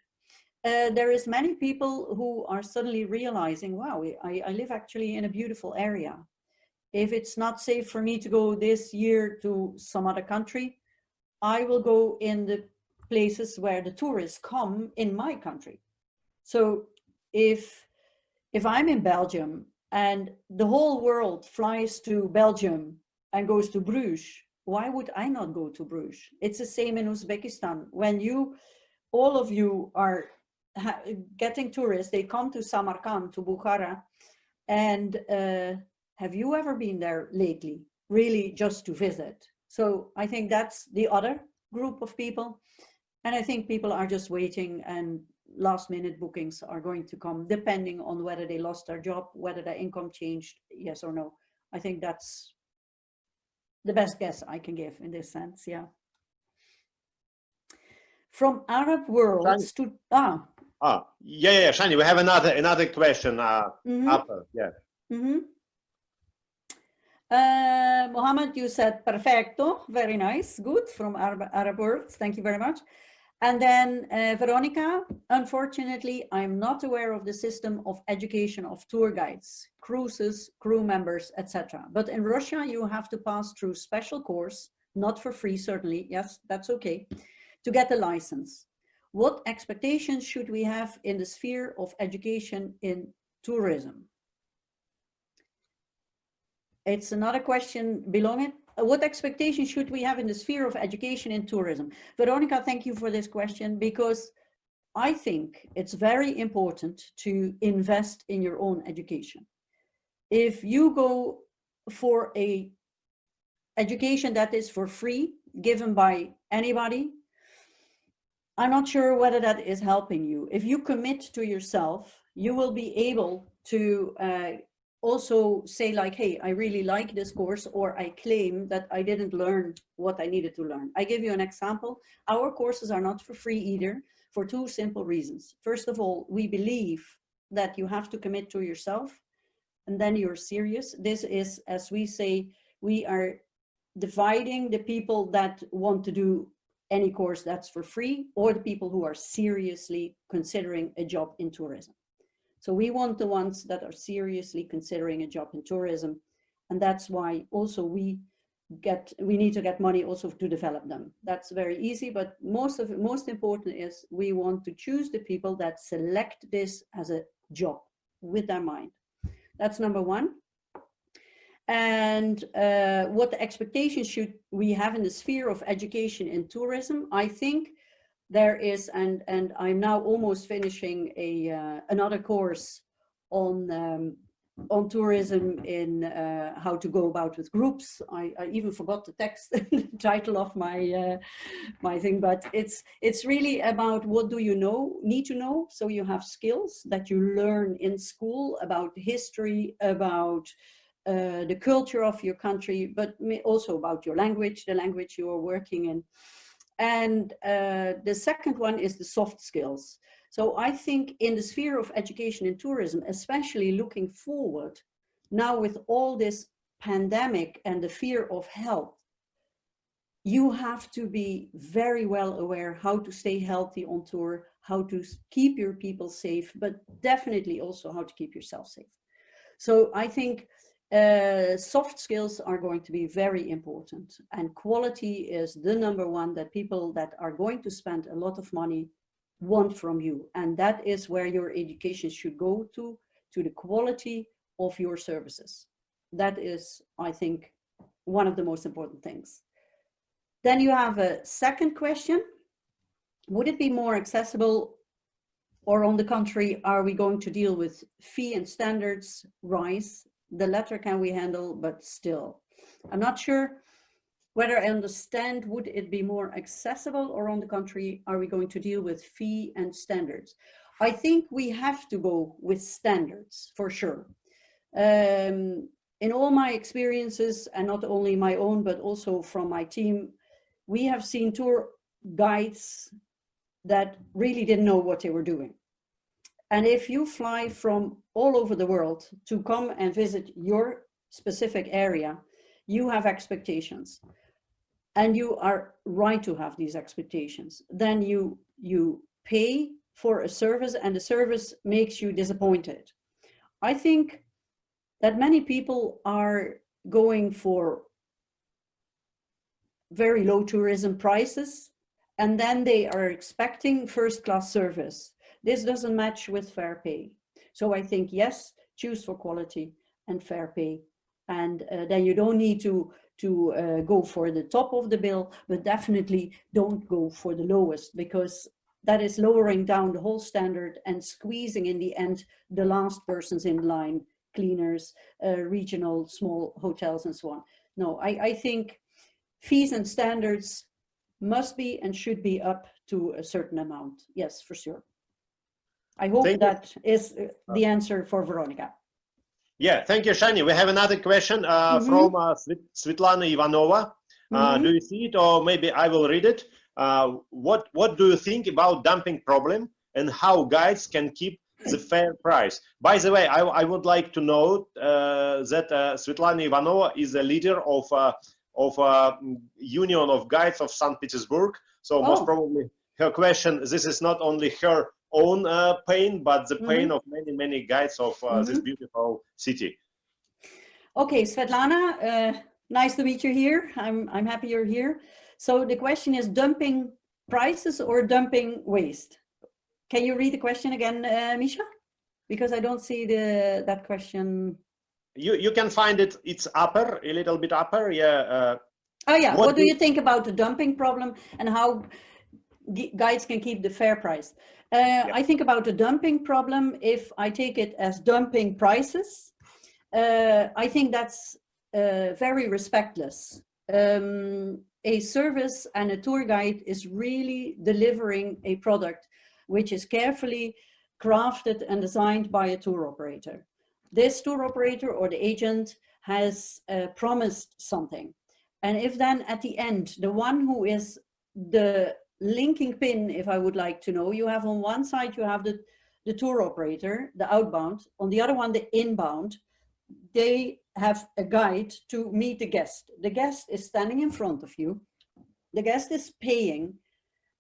B: There is many people who are suddenly realizing, wow, I live actually in a beautiful area. If it's not safe for me to go this year to some other country, I will go in the places where the tourists come in my country. So if I'm in Belgium and the whole world flies to Belgium and goes to Bruges, why would I not go to Bruges? It's the same in Uzbekistan. When all of you are getting tourists, they come to Samarkand, to Bukhara, and have you ever been there lately? Really just to visit? So I think that's the other group of people. And I think people are just waiting, and last minute bookings are going to come depending on whether they lost their job, whether their income changed, yes or no. I think that's the best guess I can give in this sense, yeah. From Arab worlds to,
A: yeah, Sjannie, we have another question after, yeah.
B: Mohammed, you said perfecto, very nice, good, from Arab worlds, thank you very much. And then Veronica, unfortunately, I'm not aware of the system of education of tour guides, cruises, crew members, etc. But in Russia, you have to pass through special course, not for free, certainly, yes, that's okay, to get the license. What expectations should we have in the sphere of education in tourism? It's another question belonging. What expectations should we have in the sphere of education in tourism? Veronica, thank you for this question, because I think it's very important to invest in your own education. If you go for a education that is for free, given by anybody, I'm not sure whether that is helping you. If you commit to yourself, you will be able to also say like, hey, I really like this course, or I claim that I didn't learn what I needed to learn. I give you an example. Our courses are not for free either, for two simple reasons. First of all, we believe that you have to commit to yourself, and then you're serious. This is, as we say, we are dividing the people that want to do any course that's for free, or the people who are seriously considering a job in tourism. So we want the ones that are seriously considering a job in tourism. And that's why also we need to get money also to develop them. That's very easy, but most important is we want to choose the people that select this as a job with their mind. That's number one. And what the expectations should we have in the sphere of education in tourism? I think there is, and I'm now almost finishing another course on tourism in how to go about with groups. I even forgot the text, the title of my my thing, but it's really about what do you need to know, so you have skills that you learn in school about history, about the culture of your country, but also about your language, the language you are working in. And the second one is the soft skills. So I think in the sphere of education and tourism, especially looking forward, now with all this pandemic and the fear of health, you have to be very well aware how to stay healthy on tour, how to keep your people safe, but definitely also how to keep yourself safe. So I think soft skills are going to be very important, and quality is the number one that people that are going to spend a lot of money want from you, and that is where your education should go to the quality of your services. That is, I think, one of the most important things. Then you have a second question. Would it be more accessible, or on the contrary, are we going to deal with fee and standards rise? The latter can we handle, but still. I'm not sure whether I understand, would it be more accessible, or on the contrary, are we going to deal with fee and standards? I think we have to go with standards for sure. In all my experiences, and not only my own, but also from my team, we have seen tour guides that really didn't know what they were doing. And if you fly from all over the world to come and visit your specific area, you have expectations. And you are right to have these expectations. Then you pay for a service, and the service makes you disappointed. I think that many people are going for very low tourism prices, and then they are expecting first-class service. This doesn't match with fair pay. So I think, yes, choose for quality and fair pay. And then you don't need to go for the top of the bill, but definitely don't go for the lowest, because that is lowering down the whole standard and squeezing in the end the last persons in line, cleaners, regional small hotels and so on. No, I think fees and standards must be and should be up to a certain amount. Yes, for sure. I hope that is the answer for Veronica.
A: Yeah, thank you, Sjannie. We have another question from Svetlana Ivanova. Do you see it, or maybe I will read it? What do you think about dumping problem and how guides can keep the fair price? By the way, I would like to note that Svetlana Ivanova is a leader of Union of Guides of St. Petersburg. So most probably her question, this is not only her own pain, but the pain of many guides of this beautiful city.
B: Okay, Svetlana, nice to meet you here. I'm happy you're here. So the question is dumping prices or dumping waste? Can you read the question again, Misha? Because I don't see that question. You
A: can find it. It's upper, a little bit upper. Yeah.
B: Oh yeah. What do you think about the dumping problem and how guides can keep the fair price? I think about the dumping problem, if I take it as dumping prices, I think that's very respectless. A service and a tour guide is really delivering a product which is carefully crafted and designed by a tour operator. This tour operator or the agent has promised something. And if then at the end, the one who is the linking pin, if I would like to know, you have on one side, you have the tour operator, the outbound, on the other one, the inbound. They have a guide to meet the guest. The guest is standing in front of you. The guest is paying,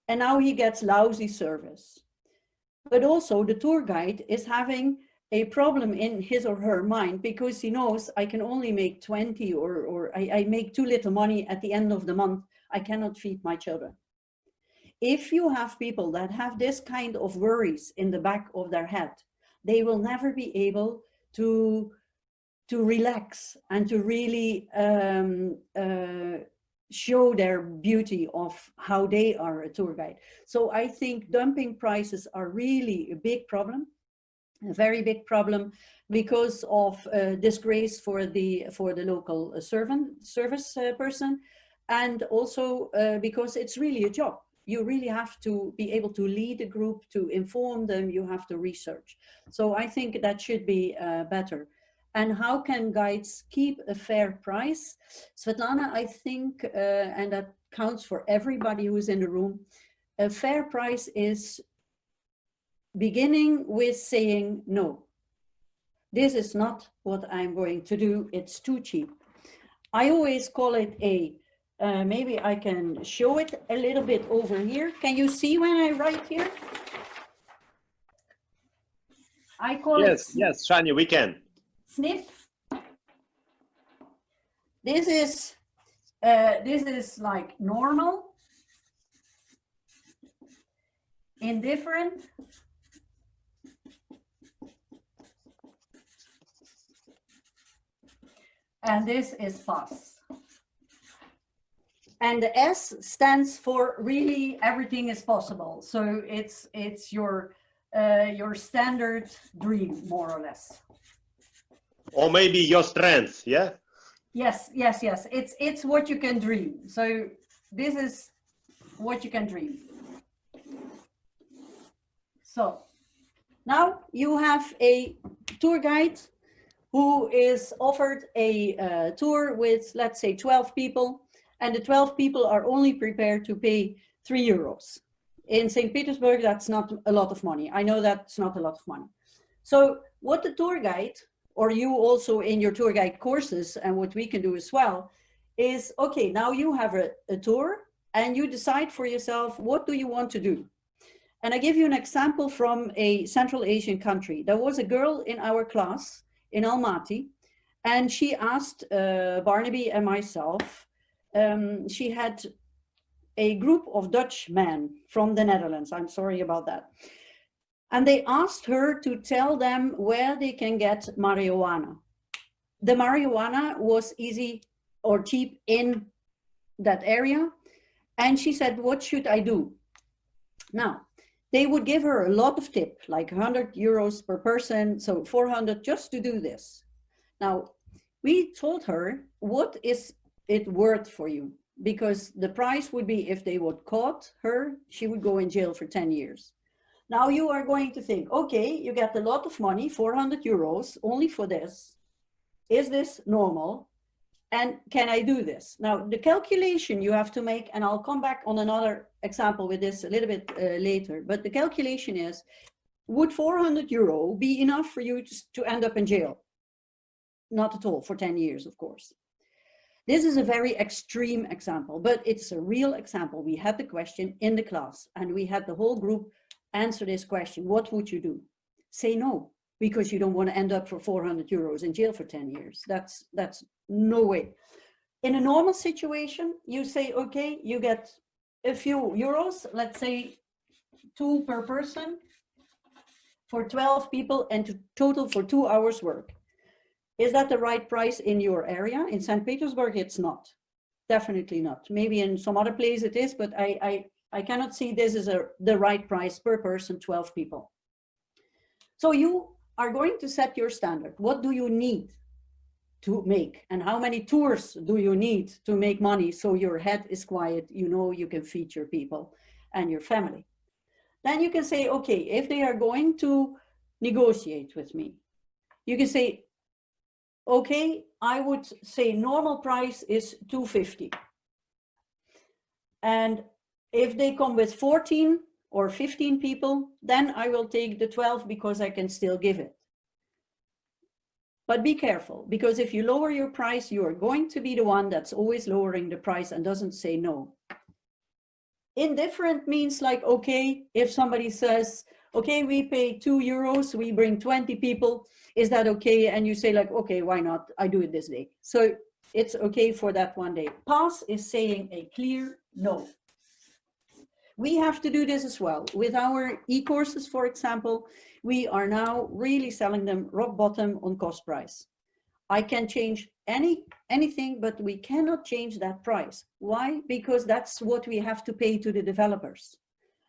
B: and now he gets lousy service. But also the tour guide is having a problem in his or her mind because he knows I can only make 20 or I make too little money at the end of the month. I cannot feed my children. If you have people that have this kind of worries in the back of their head, they will never be able to relax and to really show their beauty of how they are a tour guide. So I think dumping prices are really a big problem, a very big problem, because of disgrace for the local service person, and also because it's really a job. You really have to be able to lead a group, to inform them, you have to research. So I think that should be better. And how can guides keep a fair price? Svetlana, I think, and that counts for everybody who's in the room, a fair price is beginning with saying, no, this is not what I'm going to do, it's too cheap. I always call it maybe I can show it a little bit over here. Can you see when I write here? I call it.
A: Yes, Sjannie, we can.
B: Sniff. This is like normal, indifferent, and this is pass. And the S stands for really everything is possible. So it's your standard dream, more or less.
A: Or maybe your strength, yeah?
B: Yes. It's what you can dream. So this is what you can dream. So now you have a tour guide who is offered a tour with, let's say, 12 people. And the 12 people are only prepared to pay 3 euros. In St. Petersburg, that's not a lot of money. I know that's not a lot of money. So what the tour guide, or you also in your tour guide courses, and what we can do as well, is, okay, now you have a tour and you decide for yourself, what do you want to do? And I give you an example from a Central Asian country. There was a girl in our class in Almaty, and she asked Barnaby and myself, she had a group of Dutch men from the Netherlands. I'm sorry about that. And they asked her to tell them where they can get marijuana. The marijuana was easy or cheap in that area. And she said, what should I do? Now, they would give her a lot of tip, like 100 euros per person, so 400 just to do this. Now, we told her, what is it worth for you? because the price would be, if they would caught her, she would go in jail for 10 years. Now you are going to think, okay, you get a lot of money, 400 euros only for this. Is this normal? And can I do this? Now, the calculation you have to make, and I'll come back on another example with this a little bit later, but the calculation is, would 400 euro be enough for you to end up in jail? Not at all, for 10 years, of course. This is a very extreme example, but it's a real example. We had the question in the class, and we had the whole group answer this question. What would you do? Say no, because you don't want to end up for 400 euros in jail for 10 years. That's no way. In a normal situation, you say, okay, you get a few euros, let's say 2 per person for 12 people and total for 2 hours work. Is that the right price in your area? In St. Petersburg, it's not. Definitely not. Maybe in some other place it is, but I cannot see this as the right price per person, 12 people. So you are going to set your standard. What do you need to make? And how many tours do you need to make money so your head is quiet, you know you can feed your people and your family? Then you can say, okay, if they are going to negotiate with me, you can say, okay, I would say normal price is 250. And if they come with 14 or 15 people, then I will take the 12 because I can still give it. But be careful, because if you lower your price, you are going to be the one that's always lowering the price and doesn't say no. Indifferent means like, okay, if somebody says, okay, we pay 2 euros, we bring 20 people, is that okay? And you say like, okay, why not? I do it this day. So it's okay for that one day. Pass is saying a clear no. We have to do this as well. With our e-courses, for example, we are now really selling them rock bottom on cost price. I can change anything, but we cannot change that price. Why? Because that's what we have to pay to the developers.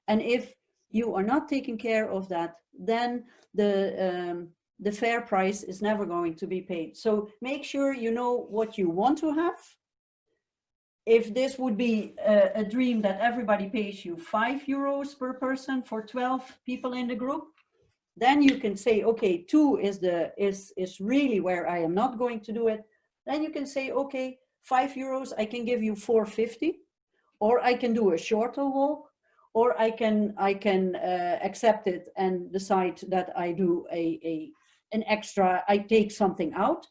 B: And if you are not taking care of that, then the fair price is never going to be paid. So make sure you know what you want to have. If this would be a dream that everybody pays you 5 euros per person for 12 people in the group, then you can say, okay, 2 is really where I am not going to do it. Then you can say, okay, 5 euros, I can give you 4.50, or I can do a shorter walk, or I can accept it and decide that I do an extra, I take something out.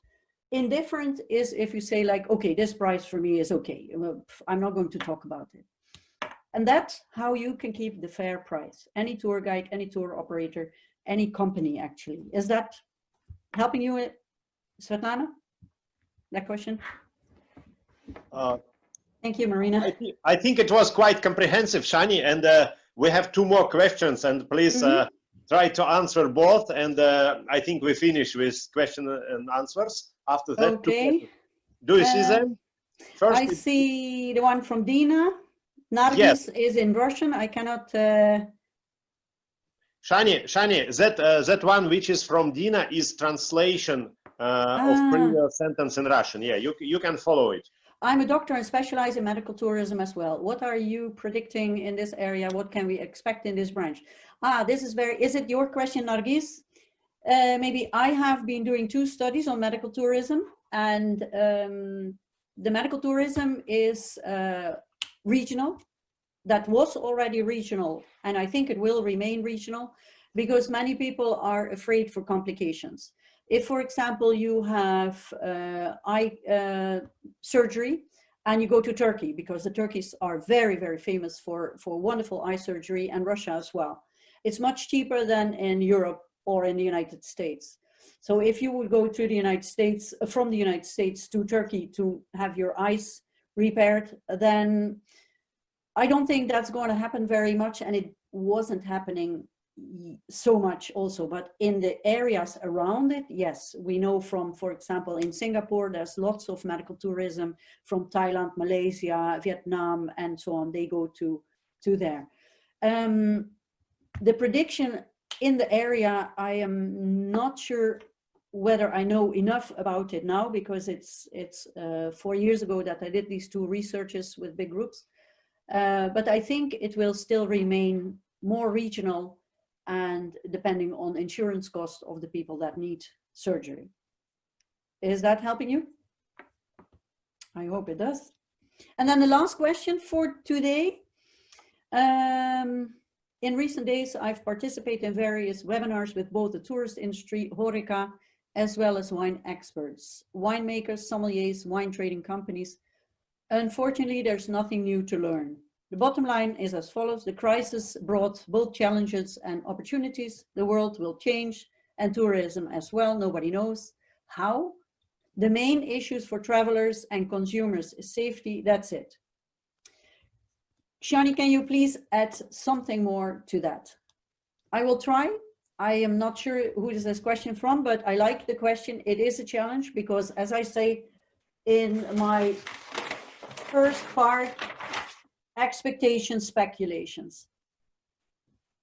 B: Indifferent is if you say like, okay, this price for me is okay. I'm not going to talk about it. And that's how you can keep the fair price. Any tour guide, any tour operator, any company actually. Is that helping you, Svetlana? That question? Thank you, Marina.
A: I think it was quite comprehensive, Sjannie, and we have 2 more questions, and please try to answer both. And I think we finish with question and answers. After that,
B: okay.
A: Do you see them? First,
B: I see the one from Dina. Nargis
A: yes.
B: Is in Russian. I cannot.
A: Sjannie, that one which is from Dina is translation of previous sentence in Russian. Yeah, you can follow it.
B: I'm a doctor and specialize in medical tourism as well. What are you predicting in this area? What can we expect in this branch? This is is it your question, Nargis? Maybe I have been doing 2 studies on medical tourism, and the medical tourism is regional. That was already regional, and I think it will remain regional because many people are afraid for complications. If, for example, you have eye surgery and you go to Turkey, because the Turkeys are very, very famous for wonderful eye surgery, and Russia as well. It's much cheaper than in Europe or in the United States. So if you would go to the United States, from the United States to Turkey to have your eyes repaired, then I don't think that's going to happen very much, and it wasn't happening so much also, but in the areas around it, yes, we know from, for example, in Singapore, there's lots of medical tourism from Thailand, Malaysia, Vietnam, and so on. They go to there. The prediction in the area, I am not sure whether I know enough about it now, because it's 4 years ago that I did these 2 researches with big groups. But I think it will still remain more regional and depending on insurance cost of the people that need surgery. Is that helping you? I hope it does. And then the last question for today. In recent days, I've participated in various webinars with both the tourist industry, HoReCa, as well as wine experts, winemakers, sommeliers, wine trading companies. Unfortunately, there's nothing new to learn. The bottom line is as follows: the crisis brought both challenges and opportunities. The world will change, and tourism as well. Nobody knows how. The main issues for travelers and consumers is safety. That's it. Sjannie, can you please add something more to that? I will try. I am not sure who is this question from, but I like the question. It is a challenge because, as I say in my first part, expectations, speculations.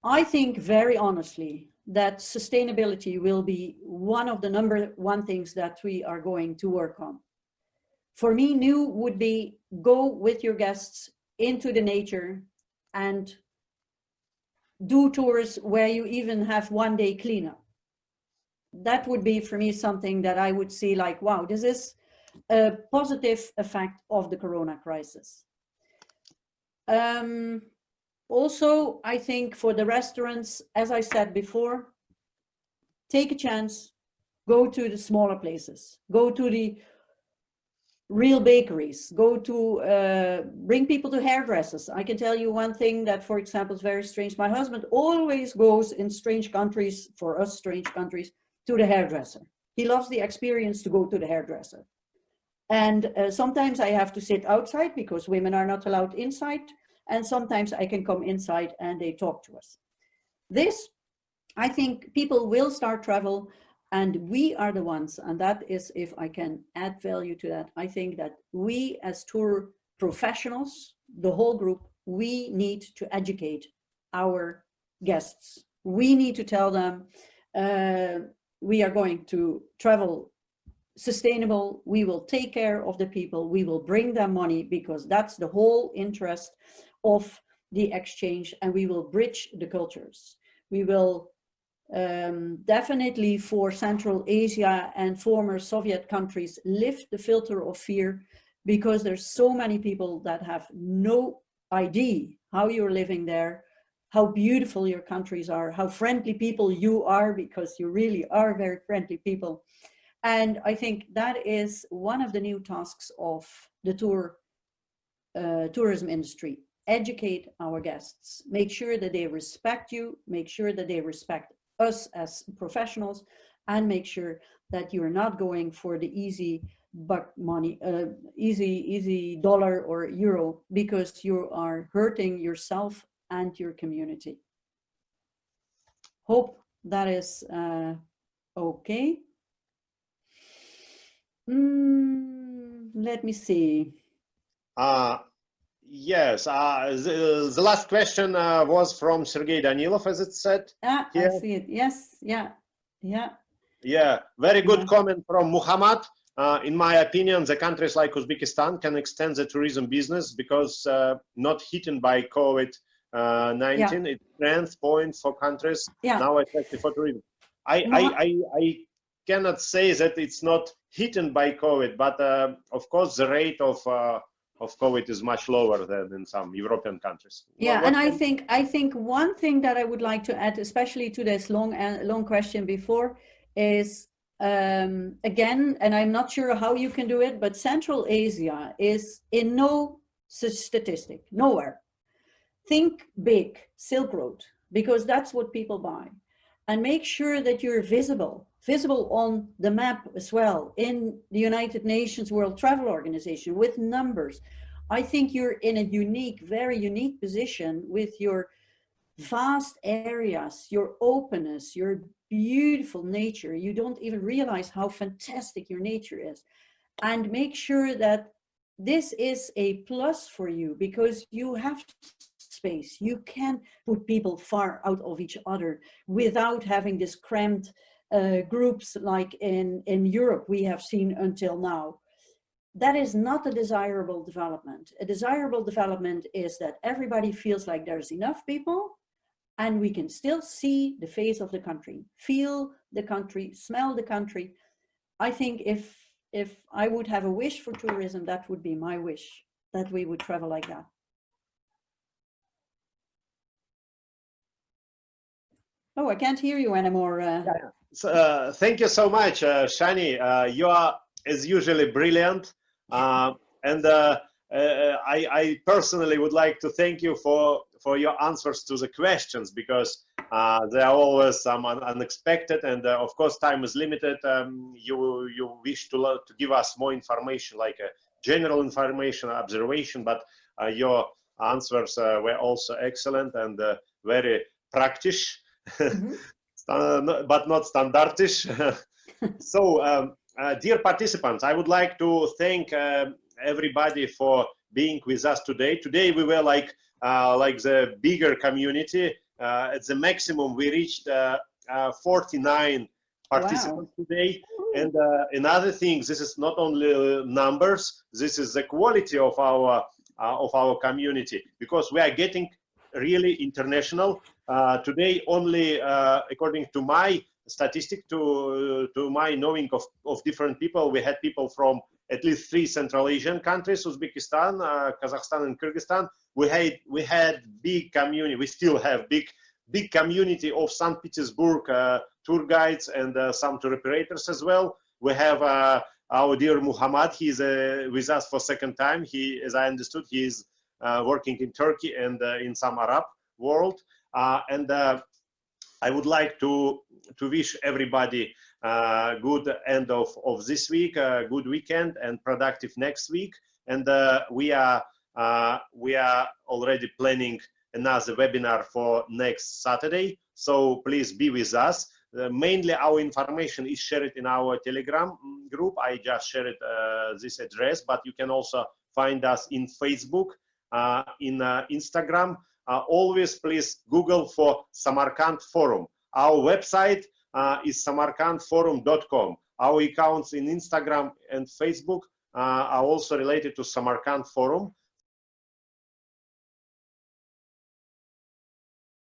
B: I think very honestly that sustainability will be one of the #1 things that we are going to work on. For me, new would be go with your guests into the nature and do tours where you even have 1 day cleanup. That would be for me something that I would see like, wow, this is a positive effect of the Corona crisis. Also, I think for the restaurants, as I said before, take a chance, go to the smaller places, go to the real bakeries, go to bring people to hairdressers. I can tell you one thing that, for example, is very strange. My husband always goes in strange countries, for us strange countries, to the hairdresser. He loves the experience to go to the hairdresser. And sometimes I have to sit outside because women are not allowed inside. And sometimes I can come inside and they talk to us. This, I think people will start travel, and we are the ones, and that is, if I can add value to that, I think that we as tour professionals, the whole group, we need to educate our guests. We need to tell them we are going to travel sustainable, we will take care of the people, we will bring them money, because that's the whole interest of the exchange, and we will bridge the cultures. We will definitely, for Central Asia and former Soviet countries, lift the filter of fear, because there's so many people that have no idea how you're living there, how beautiful your countries are, how friendly people you are, because you really are very friendly people. And I think that is one of the new tasks of the tourism industry. Educate our guests, make sure that they respect you, make sure that they respect us as professionals, and make sure that you're not going for the easy buck money, easy dollar or euro, because you are hurting yourself and your community. Hope that is okay. Let me see.
A: Yes, the last question was from Sergei Danilov, as it said.
B: I see it. Yes, yeah.
A: Yeah, very good comment from Muhammad. In my opinion, the countries like Uzbekistan can extend the tourism business because not hit by COVID-19, it's strength points for countries now especially for tourism. I cannot say that it's not hit by COVID, but of course the rate of COVID is much lower than in some European countries.
B: Yeah, and I think one thing that I would like to add, especially to this long question before, is again, and I'm not sure how you can do it, but Central Asia is in no statistic, nowhere. Think big, Silk Road, because that's what people buy, and make sure that you're visible on the map as well, in the United Nations World Travel Organization with numbers. I think you're in a unique, very unique position with your vast areas, your openness, your beautiful nature. You don't even realize how fantastic your nature is. And make sure that this is a plus for you, because you have space. You can put people far out of each other without having this cramped groups like in Europe we have seen until now. That is not a desirable development. A desirable development is that everybody feels like there's enough people and we can still see the face of the country, feel the country, smell the country. I think if I would have a wish for tourism, that would be my wish, that we would travel like that. Oh, I can't hear you anymore.
A: So, thank you so much, Sjannie. You are, as usually, brilliant. And I personally would like to thank you for your answers to the questions, because there are always some unexpected, and of course time is limited. You wish to give us more information, like general information, observation, but your answers were also excellent and very practice, but not standardish. So dear participants, I would like to thank everybody for being with us today. Today we were like the bigger community. At the maximum we reached 49 participants today. And another thing, this is not only numbers, this is the quality of our community, because we are getting really international. Today only, according to my statistic, to my knowing of different people, we had people from at least 3 Central Asian countries: Uzbekistan, Kazakhstan, and Kyrgyzstan. We had big community. We still have big community of St. Petersburg tour guides and some tour operators as well. We have our dear Muhammad. He's with us for second time. He, as I understood, he is working in Turkey and in some Arab world. And I would like to wish everybody good end of this week, good weekend, and productive next week. And we are already planning another webinar for next Saturday. So please be with us. Mainly our information is shared in our Telegram group. I just shared this address, but you can also find us in Facebook, in Instagram. Always please Google for Samarkand Forum. Our website is samarkandforum.com. Our accounts in Instagram and Facebook are also related to Samarkand Forum.